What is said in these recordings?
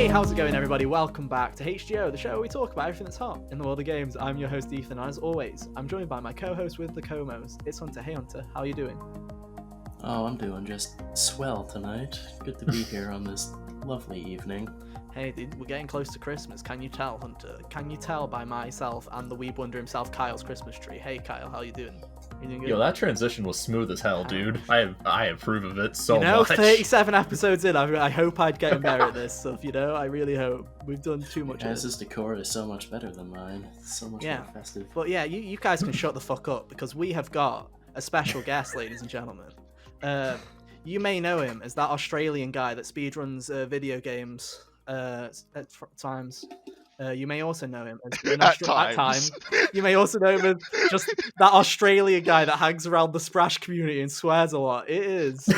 Hey, how's it going, everybody? Welcome back to HGO, the show where we talk about everything that's hot in the world of games. I'm your host, Ethan, and as always, I'm joined by my co-host with the Comos. It's Hunter. Hey, Hunter, how are you doing? Oh, I'm doing just swell tonight. Good to be here on this lovely evening. Hey, dude, we're getting close to Christmas. Can you tell, Hunter? Can you tell by myself and the weeb wonder himself, Kyle's Christmas tree? Hey, Kyle, how you doing? You doing good? Yo, that transition was smooth as hell, dude. I approve of it so much. 37 episodes in, I hope I'd get better at this stuff, you know? I really hope. We've done too much of Guys' decor is so much better than mine. It's so much more festive. But yeah, you guys can shut the fuck up, because we have got a special guest, ladies and gentlemen. You may know him as that Australian guy that speedruns video games at times. You may also know him as at times. You may also know him as just that Australian guy that hangs around the Sprash community and swears a lot. It is.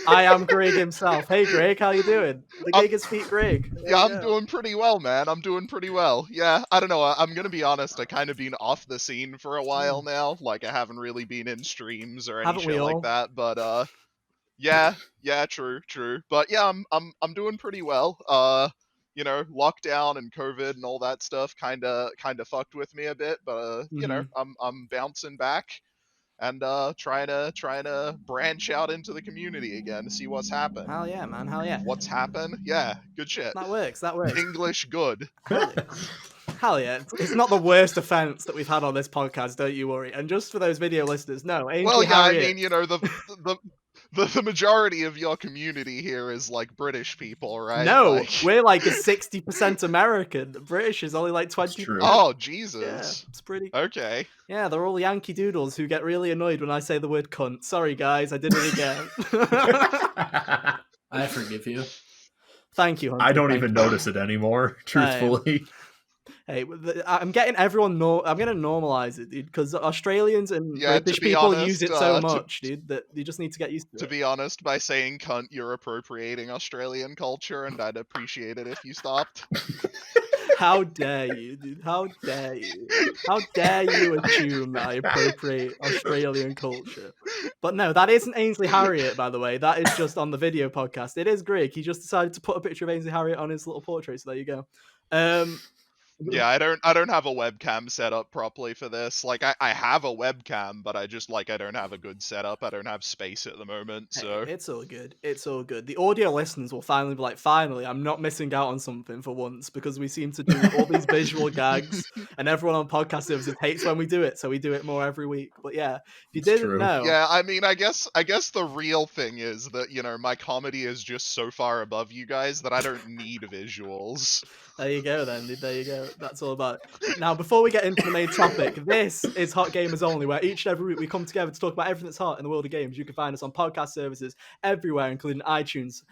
I am Grig himself. Hey, Grig, how you doing? The gig is Feet Grig. Yeah, I'm doing pretty well, man. I'm doing pretty well. Yeah, I don't know. I'm gonna be honest. I kind of been off the scene for a while now. Like, I haven't really been in streams or any shit like that. But yeah, true. But yeah, I'm doing pretty well. You know, lockdown and COVID and all that stuff kind of fucked with me a bit, but you know, I'm bouncing back and trying to branch out into the community again to see what's happened. Hell yeah, man. Hell yeah. What's happened? Yeah, good shit. That works. English good. Hell yeah. It's not the worst offense that we've had on this podcast, don't you worry. And just for those video listeners, no. Well, yeah, I mean, you know, the majority of your community here is like British people, right? No, we're like a 60% American. The British is only like 20%. Oh, Jesus. Yeah, it's pretty. Okay. Yeah, they're all Yankee doodles who get really annoyed when I say the word cunt. Sorry, guys, I did it again. I forgive you. Thank you, Hunter. I don't even notice it anymore, truthfully. Hey, I'm getting everyone. I'm gonna normalize it, dude, because Australians and British people use it so much, dude, that you just need to get used to it. To be honest, by saying cunt, you're appropriating Australian culture, and I'd appreciate it if you stopped. How dare you, dude? How dare you? How dare you assume that I appropriate Australian culture? But no, that isn't Ainsley Harriott, by the way. That is just on the video podcast. It is Grig. He just decided to put a picture of Ainsley Harriott on his little portrait, so there you go. Yeah, I don't have a webcam set up properly for this. Like, I have a webcam, but I don't have a good setup. I don't have space at the moment, so... Hey, it's all good. It's all good. The audio listeners will finally be like, finally, I'm not missing out on something for once, because we seem to do all these visual gags, and everyone on podcast services hates when we do it, so we do it more every week. But yeah, if you didn't know... Yeah, I mean, I guess the real thing is that, you know, my comedy is just so far above you guys that I don't need visuals. There you go, then. There you go. That's all about it. Now, before we get into the main topic, this is Hot Gamers Only, where each and every week we come together to talk about everything that's hot in the world of games. You can find us on podcast services everywhere, including iTunes,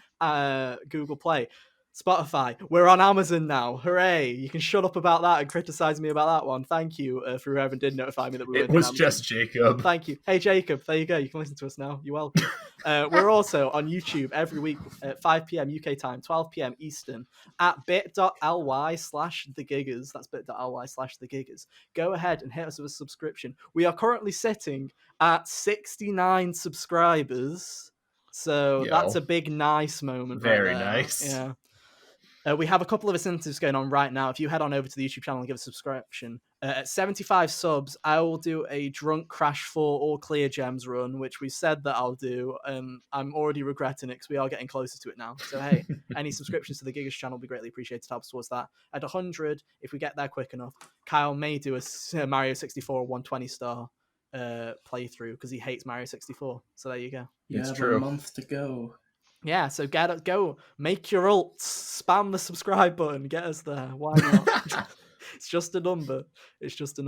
Google Play, Spotify. We're on Amazon now. Hooray! You can shut up about that and criticize me about that one. Thank you for whoever did notify me that we were. It was just Jacob. Thank you. Hey, Jacob. There you go. You can listen to us now. You're welcome. We're also on YouTube every week at 5 p.m. UK time, 12 p.m. Eastern at bit.ly/thegiggers. That's bit.ly/thegiggers. Go ahead and hit us with a subscription. We are currently sitting at 69 subscribers. So that's a big nice moment. Very right there. Nice. Yeah. We have a couple of incentives going on right now. If you head on over to the YouTube channel and give a subscription, at 75 subs, I will do a Drunk Crash 4 All Clear Gems run, which we said that I'll do, and I'm already regretting it because we are getting closer to it now. So, hey, any subscriptions to the Gigas channel will be greatly appreciated to help us towards that. At 100, if we get there quick enough, Kyle may do a Mario 64 120 star playthrough because he hates Mario 64. So there you go. You have a month to go. Yeah, so go, make your ults, spam the subscribe button, get us there. Why not? It's just a number. It's just a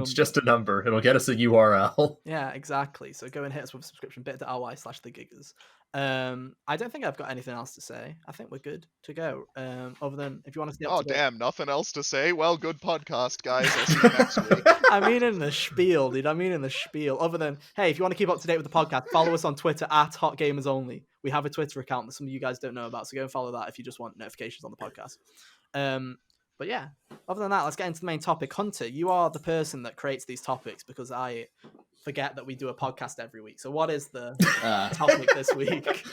number. It'll get us a URL. Yeah, exactly. So go and hit us with a subscription, bit.ly/thegiggers. I don't think I've got anything else to say. I think we're good to go. Other than if you want to see. Damn, nothing else to say. Well, good podcast, guys. I'll see you next week. I mean in the spiel, dude. Other than, hey, if you want to keep up to date with the podcast, follow us on Twitter at Hot Gamers Only. We have a Twitter account that some of you guys don't know about, so go and follow that if you just want notifications on the podcast. But yeah, other than that, let's get into the main topic. Hunter, you are the person that creates these topics because I forget that we do a podcast every week. So what is the topic this week?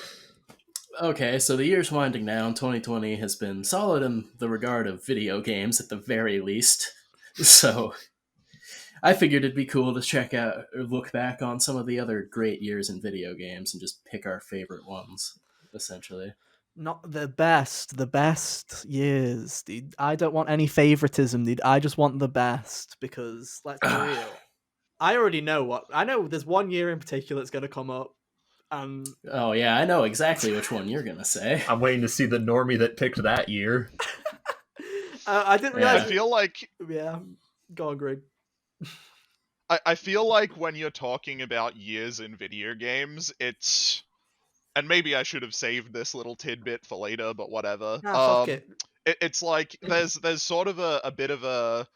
Okay, so the year's winding down. 2020 has been solid in the regard of video games, at the very least. So I figured it'd be cool to check out or look back on some of the other great years in video games and just pick our favorite ones, essentially. Not the best years, dude. I don't want any favoritism, dude. I just want the best because let's be real. I already know what I know. There's one year in particular that's going to come up, and Oh yeah, I know exactly which one you're gonna say. I'm waiting to see the normie that picked that year. I didn't Yeah. realize. I feel like Yeah, go on, Grig. I feel like when you're talking about years in video games, it's, and maybe I should have saved this little tidbit for later, but whatever. Fuck it. It's like there's sort of a bit of a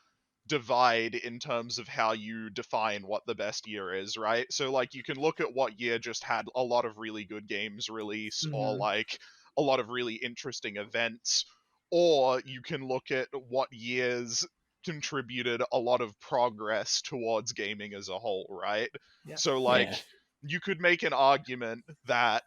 divide in terms of how you define what the best year is, right? So like you can look at what year just had a lot of really good games release, or Mhm. like a lot of really interesting events, or you can look at what years contributed a lot of progress towards gaming as a whole, right? Yeah. So like Yeah. you could make an argument that,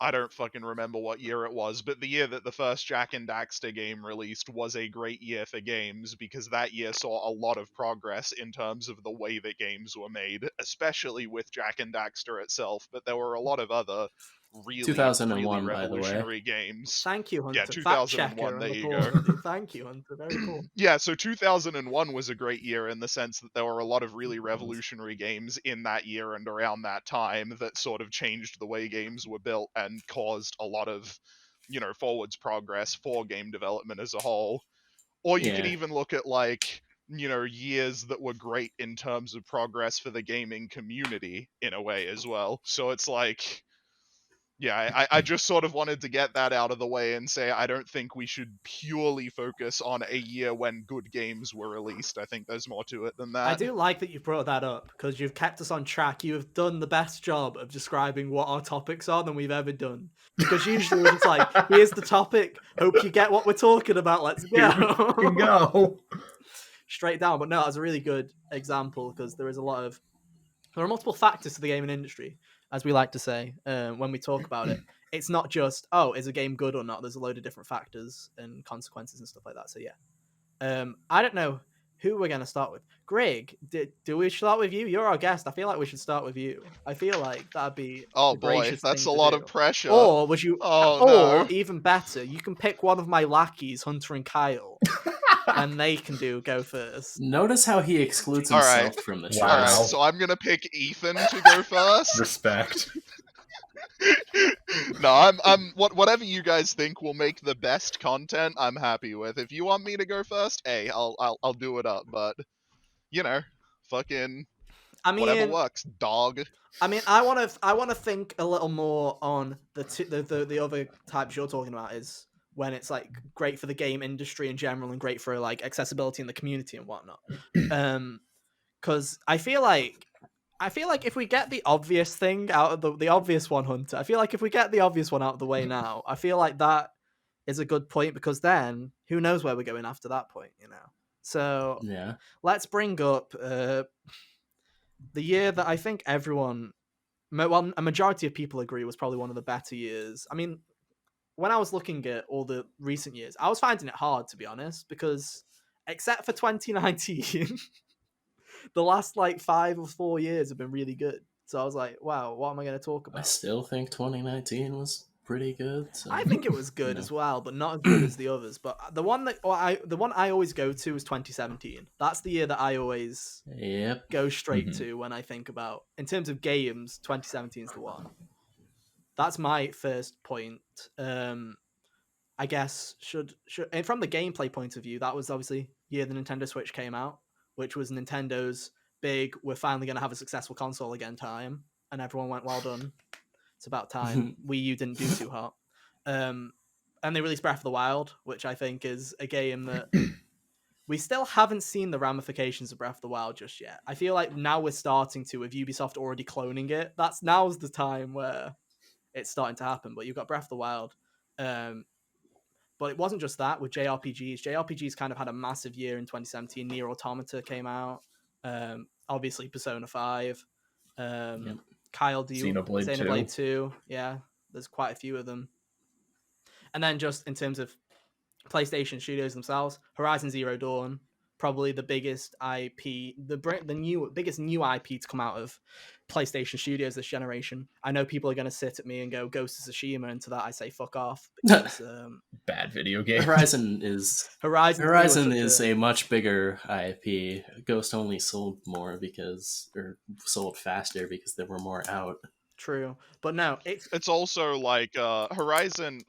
I don't fucking remember what year it was, but the year that the first Jak and Daxter game released was a great year for games, because that year saw a lot of progress in terms of the way that games were made, especially with Jak and Daxter itself, but there were a lot of other really, 2001, really by the way. revolutionary games. Thank you, Hunter. Yeah, Fact 2001, checker there on the you board, go. dude. Thank you, Hunter. Very cool. Yeah, so 2001 was a great year in the sense that there were a lot of really revolutionary games in that year and around that time that sort of changed the way games were built and caused a lot of, forwards progress for game development as a whole. Or you could Yeah. even look at like, years that were great in terms of progress for the gaming community in a way as well. So it's like, yeah, I just sort of wanted to get that out of the way and say I don't think we should purely focus on a year when good games were released. I think there's more to it than that. I do like that you brought that up because you've kept us on track. You have done the best job of describing what our topics are than we've ever done. Because usually we're just like, here's the topic. Hope you get what we're talking about. Let's Here we go. go. Straight down. But no, that's a really good example because there are multiple factors to the gaming industry, as we like to say when we talk about it. It's not just, oh, is a game good or not? There's a load of different factors and consequences and stuff like that. So yeah. I don't know who we're going to start with. Grig, do we start with you? You're our guest. I feel like we should start with you. I feel like that'd be Oh the boy, gracious that's thing a to lot do. of pressure. Or would you? Oh, or no. even better, you can pick one of my lackeys, Hunter and Kyle, and they can go first. Notice how he excludes All right. himself from the show. Wow. Alright, so I'm gonna pick Ethan to go first. Respect. No, I'm whatever you guys think will make the best content, I'm happy with. If you want me to go first, hey, I'll do it up, but fucking I mean, whatever works, dog. I mean, I want to think a little more on the other types you're talking about is when it's like great for the game industry in general and great for like accessibility in the community and whatnot. Because I feel like if we get the obvious thing out of the obvious one, Hunter, I feel like if we get the obvious one out of the way now, I feel like that is a good point because then who knows where we're going after that point, So Yeah. let's bring up the year that I think everyone, well, a majority of people agree was probably one of the better years. I mean, when I was looking at all the recent years, I was finding it hard, to be honest, because except for 2019, the last like 5 or 4 years have been really good. So I was like, wow, what am I going to talk I about? still think 2019 was pretty good. So, I think it was good as well, but not as good as the others. But the one I always go to is 2017. That's the year that I always go straight to when I think about, in terms of games, 2017 is the one. That's my first point. I guess and from the gameplay point of view, that was obviously the year the Nintendo Switch came out, which was Nintendo's big, we're finally going to have a successful console again time, and everyone went, well done. It's about time. Wii U didn't do too hot. And they released Breath of the Wild, which I think is a game that we still haven't seen the ramifications of Breath of the Wild just yet. I feel like now we're starting to, with Ubisoft already cloning it. Now's the time where it's starting to happen. But you've got Breath of the Wild. But it wasn't just that with JRPGs. JRPGs kind of had a massive year in 2017. Nier Automata came out. Obviously, Persona 5. Kyle, do you... Xenoblade 2. 2. Yeah. There's quite a few of them. And then just in terms of PlayStation studios themselves, Horizon Zero Dawn, probably the biggest IP, biggest new IP to come out of PlayStation Studios this generation. I know people are going to sit at me and go Ghost of Tsushima, and to that I say fuck off, because bad video game. Horizon Horizon is a much bigger IP. Ghost only sold faster because there were more out. True, but no, it's also like Horizon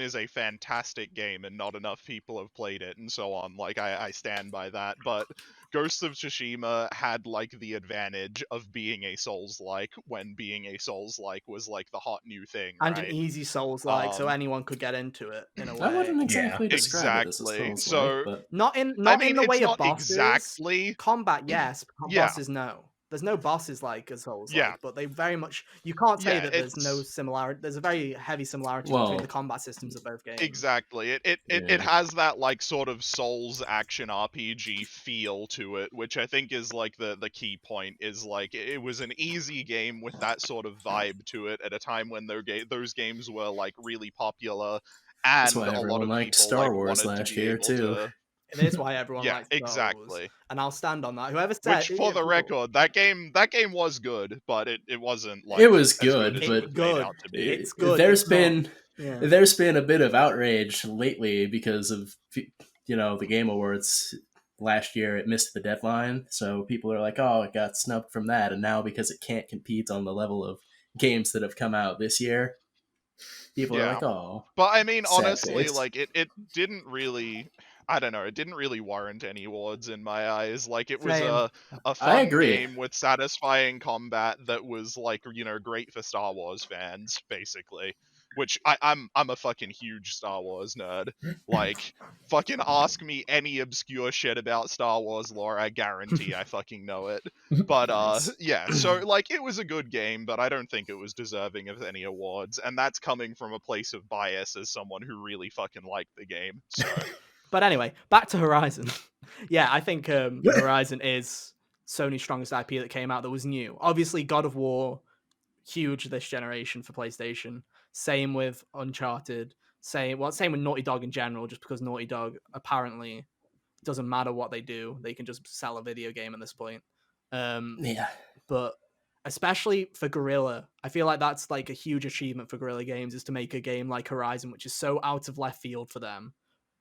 is a fantastic game, and not enough people have played it, and so on. Like I stand by that, but Ghost of Tsushima had like the advantage of being a Souls-like, when being a Souls-like was like the hot new thing, and right? an easy Souls-like, so anyone could get into it in a way. I wouldn't exactly describe it as a Exactly. Souls-like, So but not in the way of bosses. Exactly. Combat, yes. Bosses, no. There's no bosses like as Souls-like, but they very much, you can't say that there's no similarity. There's a very heavy similarity between the combat systems of both games. Exactly. It has that like sort of Souls action RPG feel to it, which I think is like the key point. Is like it was an easy game with that sort of vibe to it at a time when those games were like really popular, and that's why a lot of liked people Star Wars wanted last to be year able too. to... It is why everyone likes Star exactly. Wars. And I'll stand on that. Whoever said, which, for the record, that game was good, but it wasn't like it was good, as but it was made out to be. It's good. There's been a bit of outrage lately because of the Game Awards last year. It missed the deadline, so people are like, "Oh, it got snubbed from that," and now because it can't compete on the level of games that have come out this year, people are like, "Oh." But I mean, honestly, face. like it didn't really. I don't know. It didn't really warrant any awards in my eyes. Like it was a fun game with satisfying combat that was like great for Star Wars fans, basically. Which I'm a fucking huge Star Wars nerd. Like, fucking ask me any obscure shit about Star Wars lore, I guarantee I fucking know it. But yeah, so like it was a good game, but I don't think it was deserving of any awards, and that's coming from a place of bias as someone who really fucking liked the game. So. But anyway, back to Horizon. Yeah, I think Horizon is Sony's strongest IP that came out that was new. Obviously, God of War, huge this generation for PlayStation. Same with Uncharted. Same with Naughty Dog in general, just because Naughty Dog apparently doesn't matter what they do, they can just sell a video game at this point. But especially for Guerrilla, I feel like that's like a huge achievement for Guerrilla Games, is to make a game like Horizon, which is so out of left field for them.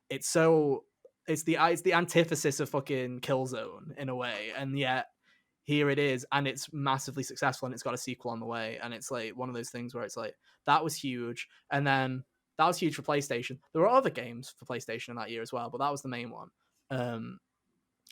It's the antithesis of fucking Killzone in a way, and yet here it is, and it's massively successful, and it's got a sequel on the way, and it's like one of those things where it's like, that was huge, and then that was huge for PlayStation. There were other games for PlayStation in that year as well, but that was the main one. And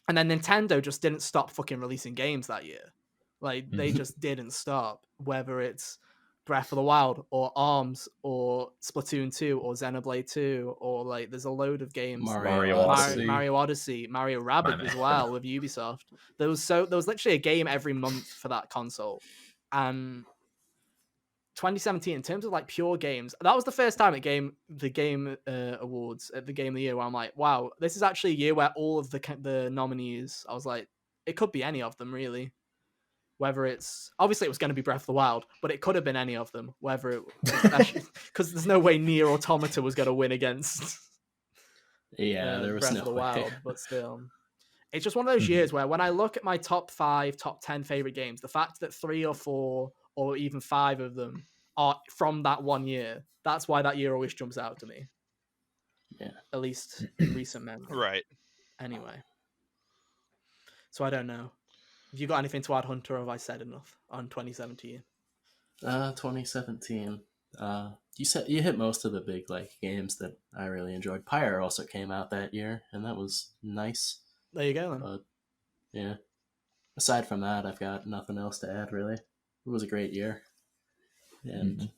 then Nintendo just didn't stop fucking releasing games that year. Like, they just didn't stop, whether it's Breath of the Wild or ARMS or Splatoon 2 or Xenoblade 2, or like there's a load of games. Mario Odyssey, Mario Rabbids as well with Ubisoft. There was literally a game every month for that console. And 2017, in terms of like pure games, that was the first time the game awards at the Game of the Year where I'm like, wow, this is actually a year where all of the nominees, I was like, it could be any of them really. Whether it's, obviously it was going to be Breath of the Wild, but it could have been any of them. Whether it, because there's no way Nier Automata was going to win against. There was Breath of the Wild, but still, it's just one of those years where when I look at my top 5, top 10 favorite games, the fact that 3 or 4 or even 5 of them are from that one year, that's why that year always jumps out to me. Yeah, at least in recent memory. Right. Anyway, so I don't know. Have you got anything to add, Hunter, or have I said enough on 2017? 2017. You hit most of the big games that I really enjoyed. Pyre also came out that year, and that was nice. There you go then. But yeah, aside from that, I've got nothing else to add really. It was a great year, and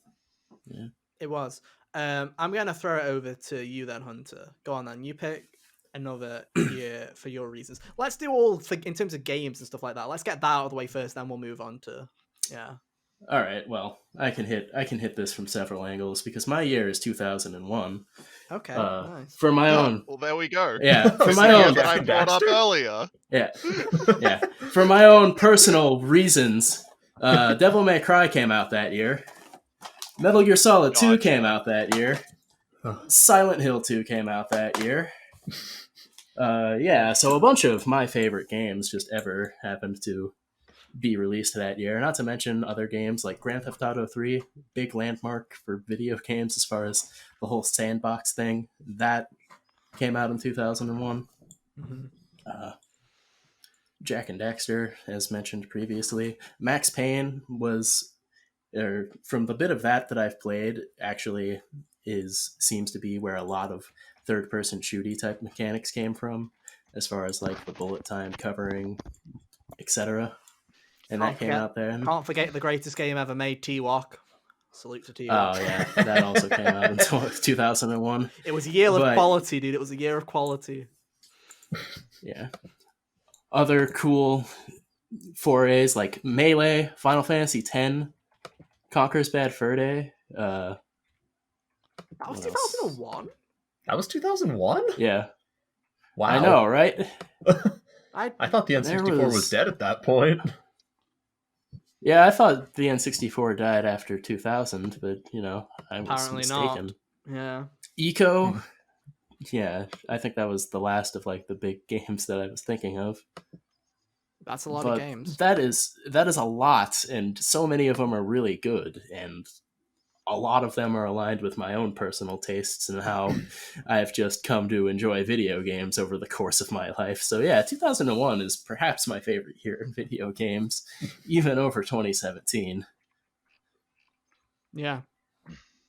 yeah, it was. I'm gonna throw it over to you then, Hunter. Go on then. You pick another year for your reasons. Let's do all in terms of games and stuff like that. Let's get that out of the way first, then we'll move on to All right. Well, I can hit this from several angles because my year is 2001. Okay. Nice. For my own. Well, there we go. Yeah. For my own. That I brought up earlier. Yeah. Yeah. For my own personal reasons, Devil May Cry came out that year. Metal Gear Solid 2 Gotcha. came out that year. Silent Hill 2 came out that year. Yeah, so a bunch of my favorite games just ever happened to be released that year. Not to mention other games like Grand Theft Auto 3, big landmark for video games as far as the whole sandbox thing. That came out in 2001. Jack and Daxter, as mentioned previously. Max Payne was, from the bit of that I've played, actually seems to be where a lot of third-person shooty type mechanics came from, as far as like the bullet time, covering, etc. And that came out then. Can't forget the greatest game ever made, T-Walk. Salute to Oh T-Walk. yeah, that also came out in 2001. It was a year of quality, dude. It was a year of quality. Yeah. Other cool forays like Melee, Final Fantasy X, Conker's Bad Fur Day. That was 2001? That was 2001? Yeah. Wow. I know, right? I thought the N64 was dead at that point. Yeah, I thought the N64 died after 2000, but, I was apparently mistaken. Not. Yeah. Eco, yeah, I think that was the last of, like, the big games that I was thinking of. That's a lot of games. That is a lot, and so many of them are really good, and a lot of them are aligned with my own personal tastes and how I've just come to enjoy video games over the course of my life. So yeah, 2001 is perhaps my favorite year in video games, even over 2017. Yeah.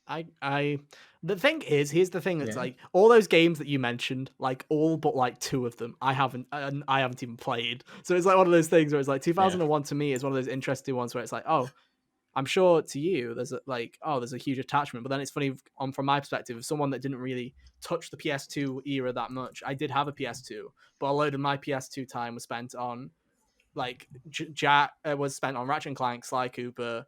The thing is, here's the thing, it's like all those games that you mentioned, like all but like two of them, I haven't even played. So it's like one of those things where it's like 2001 to me is one of those interesting ones where it's like, oh, I'm sure to you there's there's a huge attachment, but then it's funny from my perspective, of someone that didn't really touch the PS2 era that much. I did have a PS2, but a load of my PS2 time was spent on was spent on Ratchet and Clank, Sly Cooper,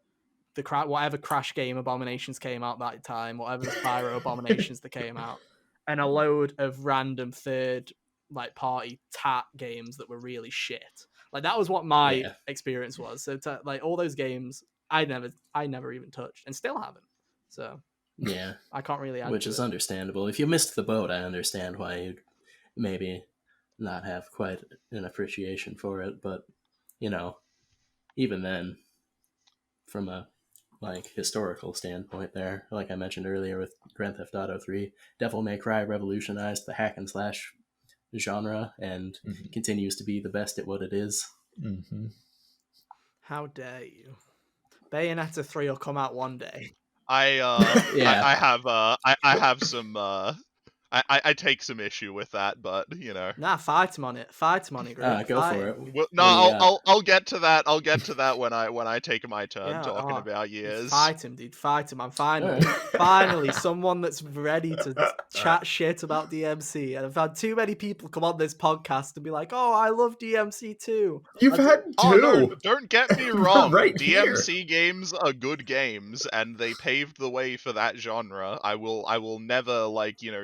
whatever Crash game Abominations came out that time, whatever the Spyro Abominations that came out, and a load of random third party tat games that were really shit. Like that was what my experience was. So all those games I never even touched and still haven't. So yeah, I can't really add which is understandable. If you missed the boat, I understand why you'd maybe not have quite an appreciation for it, but even then, from a historical standpoint there, like I mentioned earlier with Grand Theft Auto 3, Devil May Cry revolutionized the hack and slash genre and continues to be the best at what it is. Mm-hmm. How dare you? Bayonetta 3 will come out one day. I have some I take some issue with that, but Nah, fight him on it. Grig. Go for it. Well, no, I'll get to that. I'll get to that when I take my turn talking about years. Fight him, dude. Fight him. I'm finally someone that's ready to chat shit about DMC. And I've had too many people come on this podcast and be like, "Oh, I love DMC too." You've had two. Oh, no, don't get me wrong. Right DMC here. games are good games, and they paved the way for that genre. I will never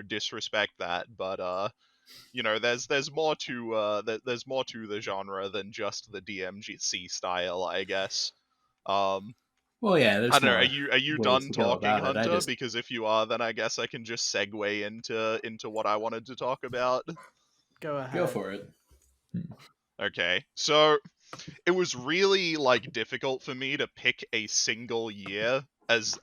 disrespect that, but there's more to the genre than just the DMC style, I guess. Well, yeah. I don't know. Are you done talking, Hunter? Because if you are, then I guess I can just segue into what I wanted to talk about. Go ahead. Go for it. Okay, so it was really difficult for me to pick a single year as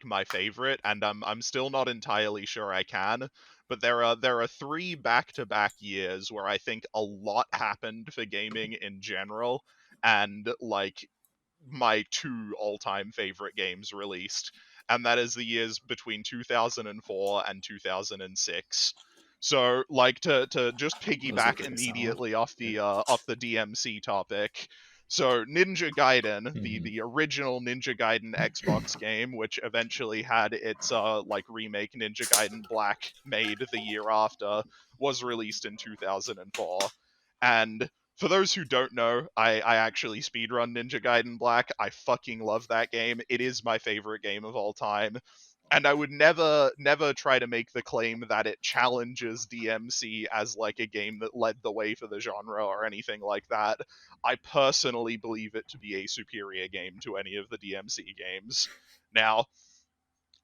my favorite, and I'm still not entirely sure I can. But there are 3 back-to-back years where I think a lot happened for gaming in general, and my 2 all-time favorite games released, and that is the years between 2004 and 2006. So, to just piggyback immediately off the DMC topic. So, Ninja Gaiden, the original Ninja Gaiden Xbox game, which eventually had its remake Ninja Gaiden Black made the year after, was released in 2004. And for those who don't know, I actually speedrun Ninja Gaiden Black. I fucking love that game. It is my favorite game of all time. And I would never try to make the claim that it challenges DMC as a game that led the way for the genre or anything like that. I personally believe it to be a superior game to any of the DMC games. Now,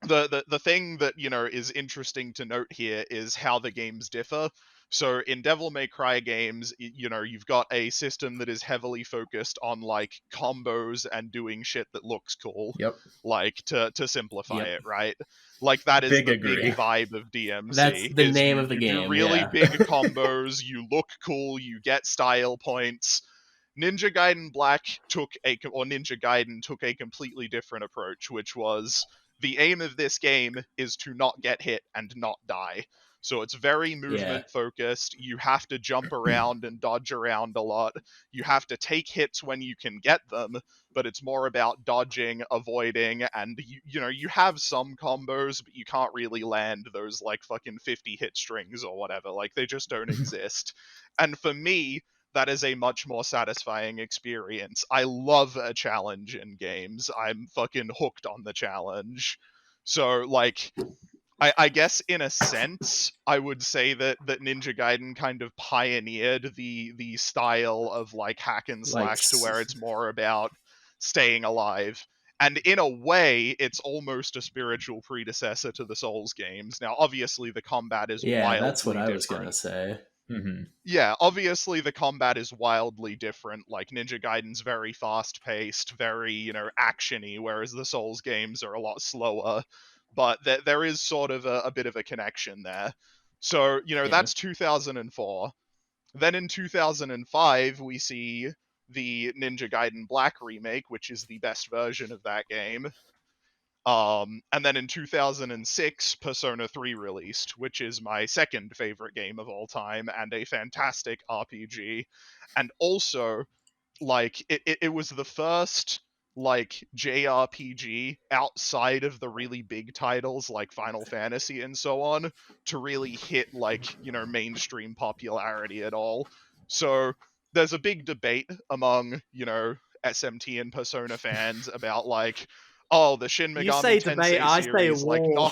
the thing that is interesting to note here is how the games differ. So in Devil May Cry games, you've got a system that is heavily focused on like combos and doing shit that looks cool. Yep. Like to simplify Yep. it, right? Like that is Big the agree. big vibe of DMC. That's the is name you, of the you do game, really yeah. big combos, you look cool, you get style points. Ninja Gaiden Ninja Gaiden took a completely different approach, which was the aim of this game is to not get hit and not die. So it's very movement focused. You have to jump around and dodge around a lot. You have to take hits when you can get them, but it's more about dodging, avoiding, and you have some combos, but you can't really land those like fucking 50 hit strings or whatever. Like they just don't exist. And for me, that is a much more satisfying experience. I love a challenge in games. I'm fucking hooked on the challenge. So like I guess in a sense, I would say that Ninja Gaiden kind of pioneered the style of like hack and slash to where it's more about staying alive. And in a way, it's almost a spiritual predecessor to the Souls games. Now, obviously, the combat is that's what wildly I was different. gonna say. Mm-hmm. Yeah, obviously the combat is wildly different. Like Ninja Gaiden's very fast-paced, very, actiony, whereas the Souls games are a lot slower. But there is sort of a bit of a connection there. So, that's 2004. Then in 2005, we see the Ninja Gaiden Black remake, which is the best version of that game. And then in 2006, Persona 3 released, which is my second favorite game of all time and a fantastic RPG. And also, like, it was the first, like, JRPG outside of the really big titles like Final Fantasy and so on to really hit, like, mainstream popularity at all. So there's a big debate among, SMT and Persona fans about, like, oh, the Shin You Megami say debate, Tensei I say series, like, war.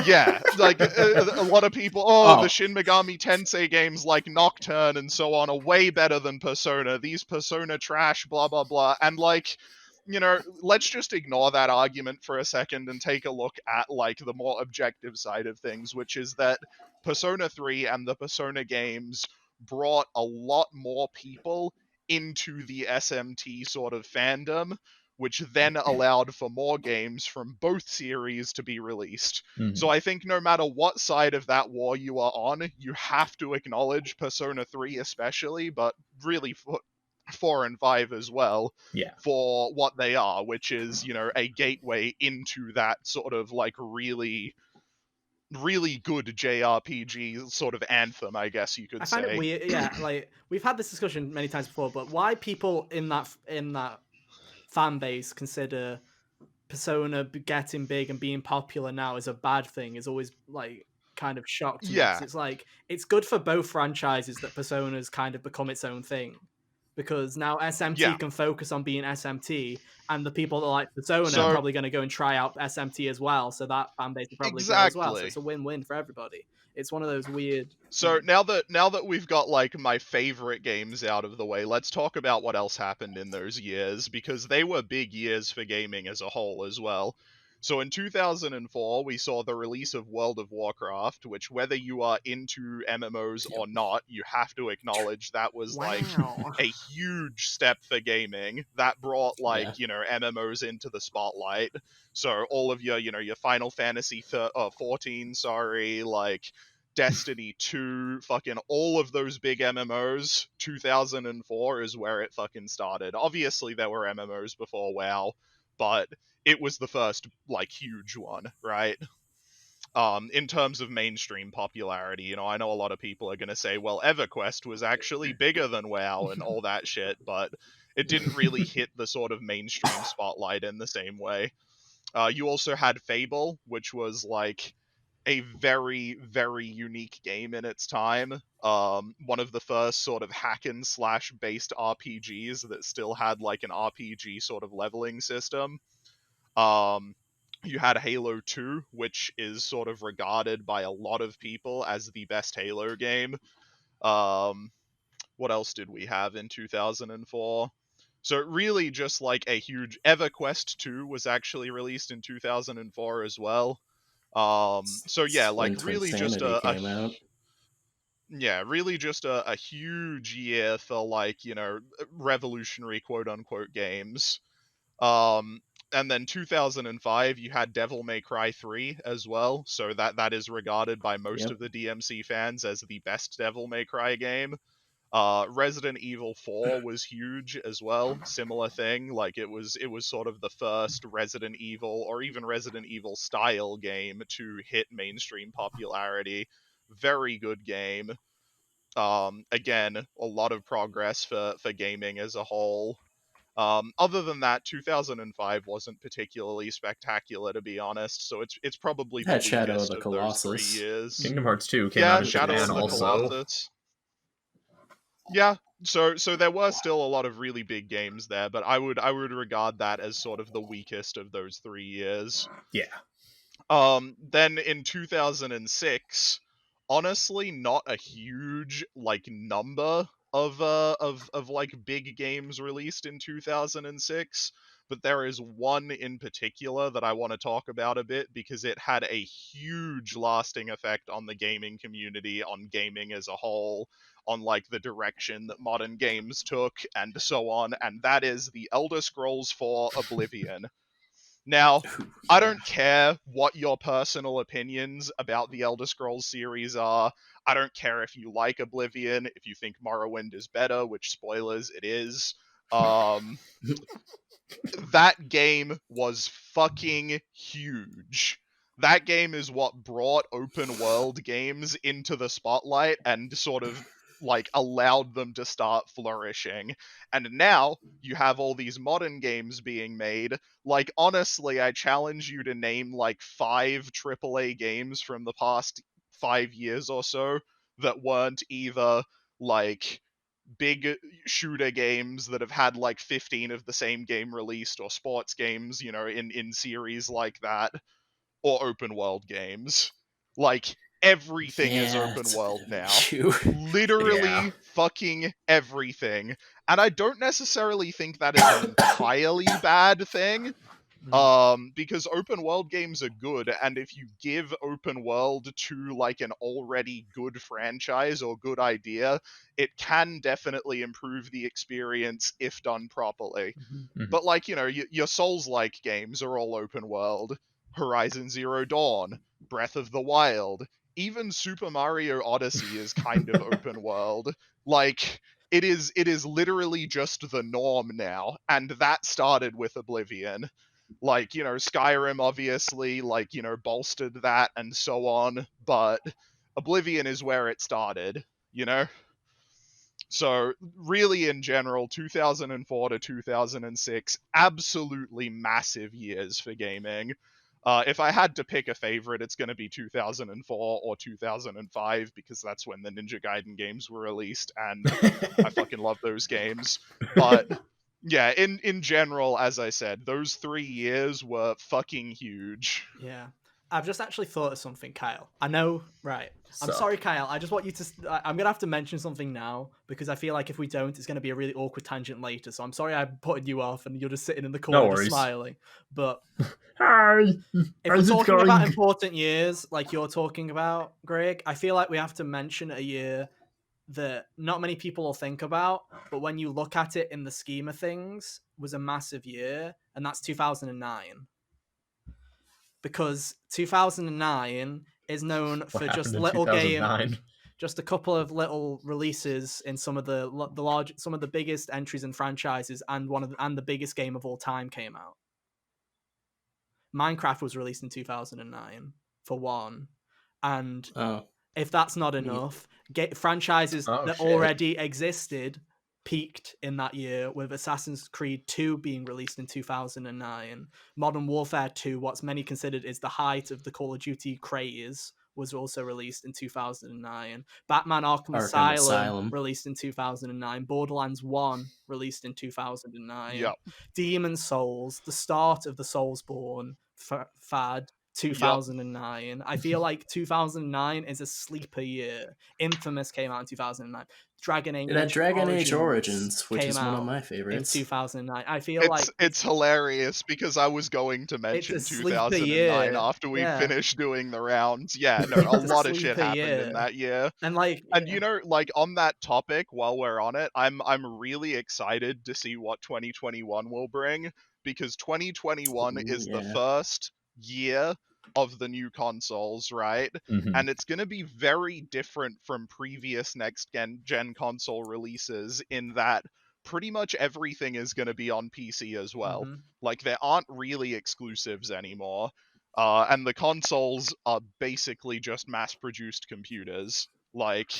yeah, like a lot of people, the Shin Megami Tensei games like Nocturne and so on are way better than Persona. These Persona trash, blah blah blah. And like, let's just ignore that argument for a second and take a look at like the more objective side of things, which is that Persona 3 and the Persona games brought a lot more people into the SMT sort of fandom, which then allowed for more games from both series to be released. Mm-hmm. So I think no matter what side of that war you are on, you have to acknowledge Persona 3 especially, but really 4 and 5 as well, for what they are, which is, a gateway into that sort of like really good JRPG sort of anthem, I guess you could say. I find it weird, yeah, like we've had this discussion many times before, but why people in that fan base consider Persona getting big and being popular now is a bad thing is always like kind of shocked me. Yeah. It's like it's good for both franchises that Persona's kind of become its own thing. Because now SMT can focus on being SMT, and the people that like Persona are probably going to go and try out SMT as well. So that fan base will probably grow as well. So it's a win-win for everybody. It's one of those weird. So now that we've got like my favorite games out of the way, let's talk about what else happened in those years, because they were big years for gaming as a whole as well. So in 2004, we saw the release of World of Warcraft, which, whether you are into MMOs or not, you have to acknowledge that was like a huge step for gaming. That brought like, MMOs into the spotlight. So all of your Final Fantasy 14, like Destiny 2, fucking all of those big MMOs, 2004 is where it fucking started. Obviously there were MMOs before WoW, but it was the first like huge one, right? In terms of mainstream popularity, I know a lot of people are going to say, well, EverQuest was actually bigger than WoW and all that shit, but it didn't really hit the sort of mainstream spotlight in the same way. You also had Fable, which was like a very, very unique game in its time. One of the first sort of hack and slash based RPGs that still had like an RPG sort of leveling system. You had Halo 2, which is sort of regarded by a lot of people as the best Halo game. What else did we have in 2004? So really just like a huge EverQuest 2 was actually released in 2004 as well. So yeah, like when really just Twinsanity came out. yeah, really just a huge year for like, you know, revolutionary quote unquote games. Um and then 2005 you had Devil May Cry 3 as well. So that is regarded by most Yep. of the DMC fans as the best Devil May Cry game. Resident Evil 4 was huge as well. Similar thing, like it was sort of the first Resident Evil or even Resident Evil style game to hit mainstream popularity. Very good game. Again, a lot of progress for gaming as a whole. Other than that, 2005 wasn't particularly spectacular, to be honest. So it's probably the Had Shadow of weakest the of those 3 Colossus. years. Kingdom Hearts 2 came Yeah, out in Shadow Japan of the also. Colossus. Yeah, so there were still a lot of really big games there, but I would regard that as sort of the weakest of those 3 years. Yeah. Then in 2006, honestly, not a huge like number of like big games released in 2006, but there is one in particular that I want to talk about a bit because it had a huge lasting effect on the gaming community, on gaming as a whole, on like the direction that modern games took and so on, and that is The Elder Scrolls 4 Oblivion. Now, I Yeah. don't care what your personal opinions about the Elder Scrolls series are. I don't care if you like Oblivion, if you think Morrowind is better, which spoilers, it is. That game was fucking huge. That game is what brought open world games into the spotlight and sort of like allowed them to start flourishing. And now you have all these modern games being made. Like honestly, I challenge you to name like 5 AAA games from the past 5 years or so that weren't either like big shooter games that have had like 15 of the same game released, or sports games, you know, in series like that, or open world games. Like everything is Yeah, open it's a bit world of an now. issue. Literally Yeah. fucking everything. And I don't necessarily think that is an entirely bad thing. Because open world games are good, and if you give open world to like an already good franchise or good idea, it can definitely improve the experience if done properly. Mhm. But like, you know, your Souls-like games are all open world. Horizon Zero Dawn, Breath of the Wild, even Super Mario Odyssey is kind of open world. Like it is literally just the norm now, and that started with Oblivion. Like, you know, Skyrim obviously, like, you know, bolstered that and so on, but Oblivion is where it started, you know? So, really, in general, 2004 to 2006, absolutely massive years for gaming. If I had to pick a favorite, it's going to be 2004 or 2005 because that's when the Ninja Gaiden games were released, and I fucking love those games. But yeah, in general, as I said, those 3 years were fucking huge. Yeah. I've just actually thought of something, Kyle. I know, right. I'm Sup? sorry, Kyle. I just want you to. I'm going to have to mention something now because I feel like if we don't, it's going to be a really awkward tangent later. So I'm sorry I'm putting you off and you're just sitting in the corner just worries. smiling. But Hi. if we're talking about important years, like you're talking about, Grig, I feel like we have to mention a year that not many people will think about, but when you look at it in the scheme of things, was a massive year, and that's 2009. Because 2009 is known What for happened just in little game, 2009? just a couple of little releases in some of the large, some of the biggest entries in franchises, and the biggest game of all time came out. Minecraft was released in 2009 for one, and Oh, if that's not enough, franchises Oh, that shit. already existed peaked in that year, with Assassin's Creed 2 being released in 2009. Modern Warfare 2, what's many considered is the height of the Call of Duty craze, was also released in 2009. Batman Arkham Asylum Asylum. released in 2009. Borderlands 1 released in 2009. Yep. Demon Souls, the start of the Soulsborne fad, 2009. I feel like 2009 is a sleeper year. Infamous came out in 2009. Dragon Age Origins, which came is one of out my in favorites. 2009. I feel like it's hilarious because I was going to mention 2009 after we finished doing the rounds. Yeah, no, a lot of shit happened in that year. And like, you know, like on that topic, while we're on it, I'm really excited to see what 2021 will bring, because 2021 is the first year of the new consoles, right? Mhm. And it's going to be very different from previous next gen console releases in that pretty much everything is going to be on PC as well. Like, there aren't really exclusives anymore. And the consoles are basically just mass-produced computers. Like,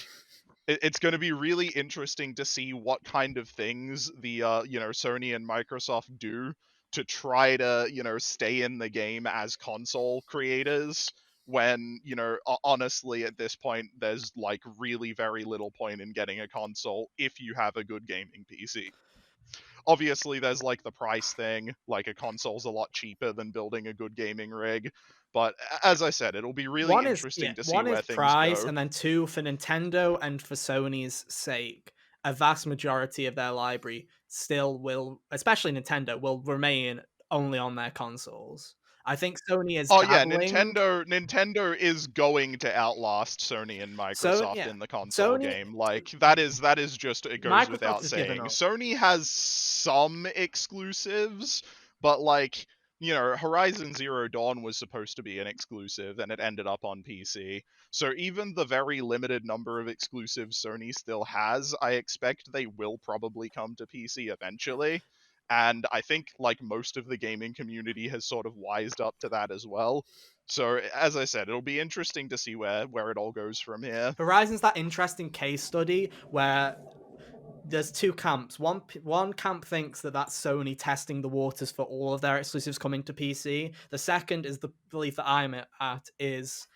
it's going to be really interesting to see what kind of things the you know, Sony and Microsoft do to try to, you know, stay in the game as console creators, when, you know, honestly at this point there's like really very little point in getting a console if you have a good gaming PC. Obviously there's like the price thing, like a console's a lot cheaper than building a good gaming rig, but as I said, it'll be really interesting to see where things price, go. and then two, for Nintendo and for Sony's sake, a vast majority of their library still will, especially Nintendo, will remain only on their consoles. I think Sony is dabbling. Nintendo is going to outlast Sony and Microsoft in the console game. Like, that is just, it goes Microsoft without has saying. given up. Sony has some exclusives, but like, you know, Horizon Zero Dawn was supposed to be an exclusive and it ended up on PC. So even the very limited number of exclusives Sony still has, I expect they will probably come to PC eventually. And I think like most of the gaming community has sort of wised up to that as well. So as I said, it'll be interesting to see where it all goes from here. Horizon's that interesting case study where there's two camps. One camp thinks that that's Sony testing the waters for all of their exclusives coming to PC. The second is the belief that I'm at is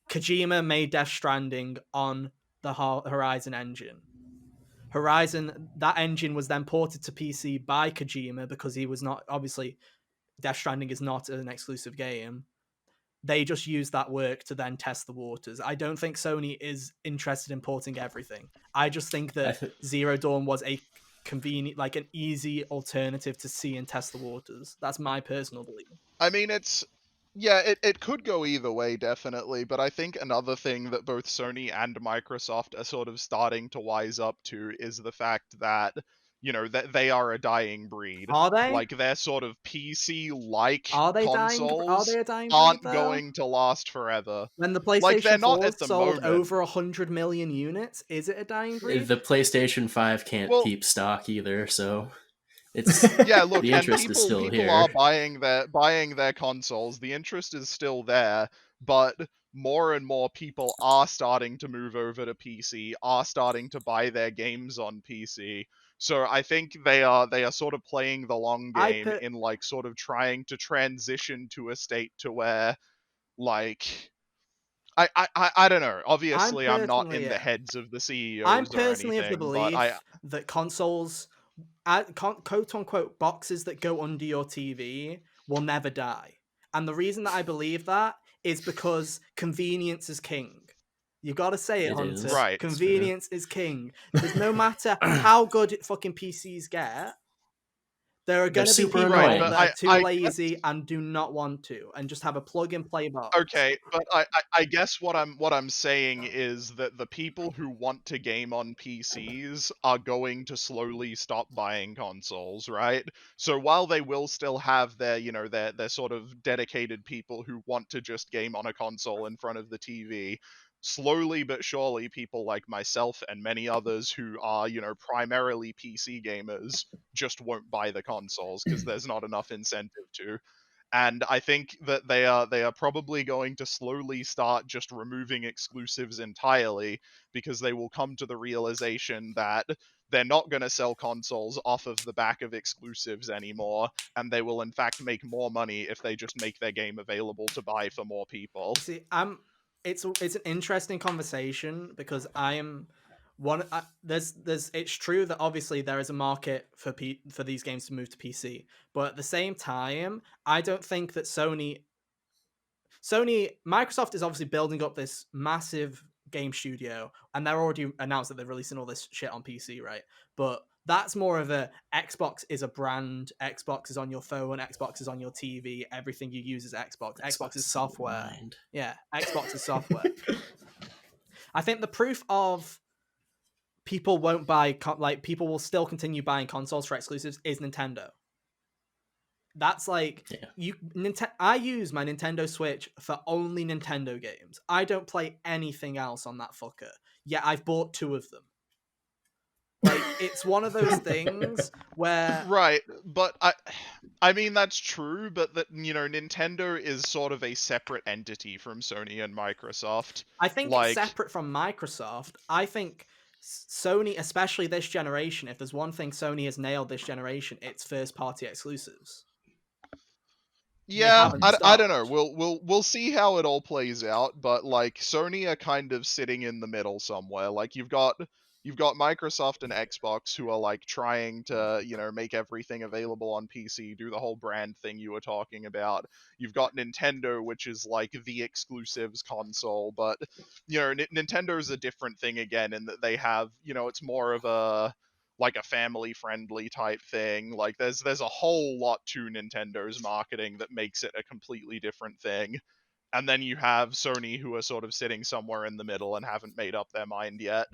Kojima made Death Stranding on the Horizon engine. That engine was then ported to PC by Kojima because he was not, obviously, Death Stranding is not an exclusive game. They just used that work to then test the waters. I don't think Sony is interested in porting everything. I just think that Zero Dawn was a convenient, like an easy alternative to see and test the waters. That's my personal belief. I mean, it could go either way, definitely, but I think another thing that both Sony and Microsoft are sort of starting to wise up to is the fact that, you know, that they are a dying breed. Are they? Like, their sort of PC-like consoles aren't going to last forever. When the PlayStation like, they're not 4 at the sold moment. over 100 million units, is it a dying breed? The PlayStation 5 can't keep stock either, so it's yeah. Look, the interest and is still people here. are buying their consoles. The interest is still there, but more and more people are starting to move over to PC, are starting to buy their games on PC. So I think they are sort of playing the long game in like sort of trying to transition to a state to where, like, I don't know. Obviously, I'm not in the heads of the CEOs I'm or personally anything, of the belief but that consoles, quote unquote, boxes that go under your TV will never die. And the reason that I believe that is because convenience is king. You gotta say it, Hunter. Right. Convenience is king. Because no matter how good fucking PCs get, there are going to be people that are too lazy and do not want to, and just have a plug-and-play box. Okay, but I guess what I'm saying is that the people who want to game on PCs are going to slowly stop buying consoles, right? So while they will still have their, you know, their sort of dedicated people who want to just game on a console in front of the TV, slowly but surely people like myself and many others who are, you know, primarily PC gamers just won't buy the consoles because there's not enough incentive to. And I think that they are probably going to slowly start just removing exclusives entirely, because they will come to the realization that they're not going to sell consoles off of the back of exclusives anymore, and they will in fact make more money if they just make their game available to buy for more people. See, it's an interesting conversation because I am it's true that obviously there is a market for these games to move to PC, but at the same time, I don't think that Sony Microsoft is obviously building up this massive game studio, and they're already announced that they're releasing all this shit on PC, right? But that's more of a Xbox is a brand. Xbox is on your phone. Xbox is on your TV. Everything you use is Xbox. Xbox is software. Yeah, Xbox is software. I think the proof of people won't buy people will still continue buying consoles for exclusives is Nintendo. That's like I use my Nintendo Switch for only Nintendo games. I don't play anything else on that fucker. Yet I've bought 2 of them. Like, it's one of those things where... Right, but I mean, that's true, but that, you know, Nintendo is sort of a separate entity from Sony and Microsoft. I think it's separate from Microsoft. I think Sony, especially this generation, if there's one thing Sony has nailed this generation, it's first-party exclusives. Yeah, I don't know. We'll see how it all plays out, but like Sony are kind of sitting in the middle somewhere. Like you've got Microsoft and Xbox who are like trying to, you know, make everything available on PC, do the whole brand thing you were talking about. You've got Nintendo, which is like the exclusives console, but you know, Nintendo is a different thing again in that they have, you know, it's more of a like a family friendly type thing. Like there's a whole lot to Nintendo's marketing that makes it a completely different thing. And then you have Sony who are sort of sitting somewhere in the middle and haven't made up their mind yet.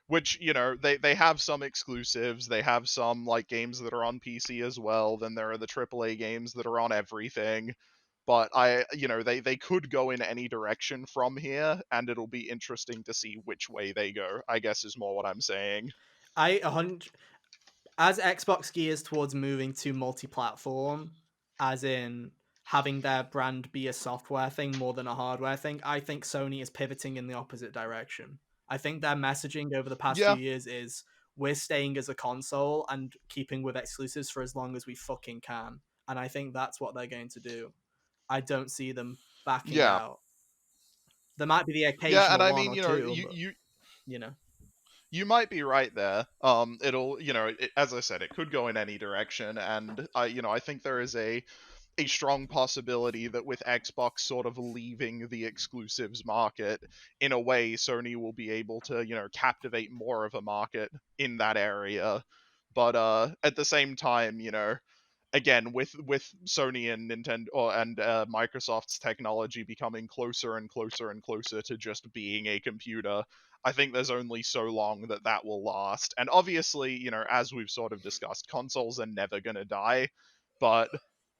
Which, you know, they have some exclusives, they have some like games that are on PC as well, then there are the AAA games that are on everything. But you know, they could go in any direction from here, and it'll be interesting to see which way they go, I guess is more what I'm saying. As Xbox gears towards moving to multi-platform, as in having their brand be a software thing more than a hardware thing, I think Sony is pivoting in the opposite direction. I think their messaging over the past few years is we're staying as a console and keeping with exclusives for as long as we fucking can. And I think that's what they're going to do. I don't see them backing out. There might be the occasional and I one mean, or you know, two, you know. You might be right there. It'll, you know, as I said, it could go in any direction, and I think there is a strong possibility that with Xbox sort of leaving the exclusives market, in a way, Sony will be able to, you know, captivate more of a market in that area. But at the same time, you know, again, with Sony and Nintendo and Microsoft's technology becoming closer and closer and closer to just being a computer, I think there's only so long that will last. And obviously, you know, as we've sort of discussed, consoles are never going to die, but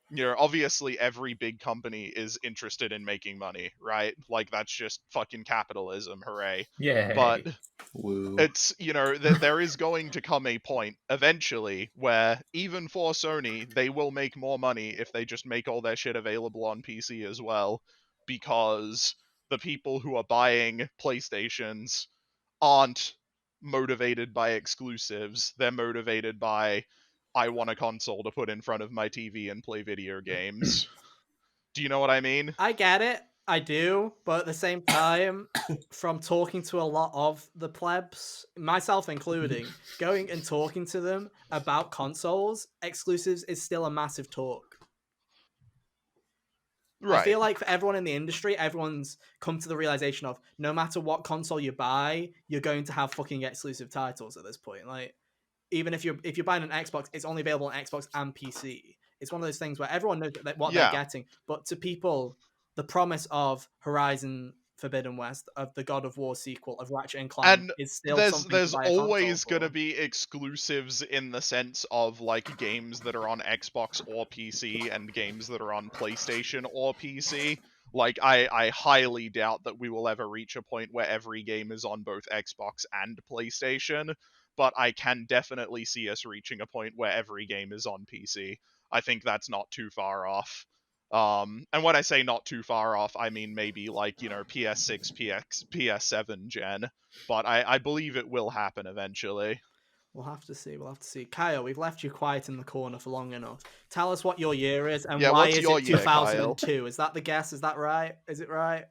you know, obviously every big company is interested in making money, right? Like that's just fucking capitalism, hooray. Yeah. But Woo. it's, you know, there is going to come a point eventually where even for Sony, they will make more money if they just make all their shit available on PC as well, because the people who are buying PlayStations aren't motivated by exclusives. They're motivated by, I want a console to put in front of my TV and play video games. Do you know what I mean? I get it. I do. But at the same time, from talking to a lot of the plebs, myself including, going and talking to them about consoles, exclusives is still a massive talk. Right. I feel like for everyone in the industry, everyone's come to the realization of no matter what console you buy, you're going to have fucking exclusive titles at this point. Like, even if you're buying an Xbox, it's only available on Xbox and PC. It's one of those things where everyone knows what they're getting, but to people, the promise of Horizon Forbidden West, of the God of War sequel, of Ratchet and Clank, And is still there's something to buy a always console gonna for. be exclusives in the sense of like games that are on Xbox or PC and games that are on PlayStation or PC. Like I highly doubt that we will ever reach a point where every game is on both Xbox and PlayStation, but I can definitely see us reaching a point where every game is on PC. I think that's not too far off. And when I say not too far off, I mean maybe like, you know, PS6, PS7 gen, but I believe it will happen eventually. We'll have to see. Kyle, we've left you quiet in the corner for long enough. Tell us what your year is and why What's is your it year, 2002? Is that the guess? Is that right? Is it right?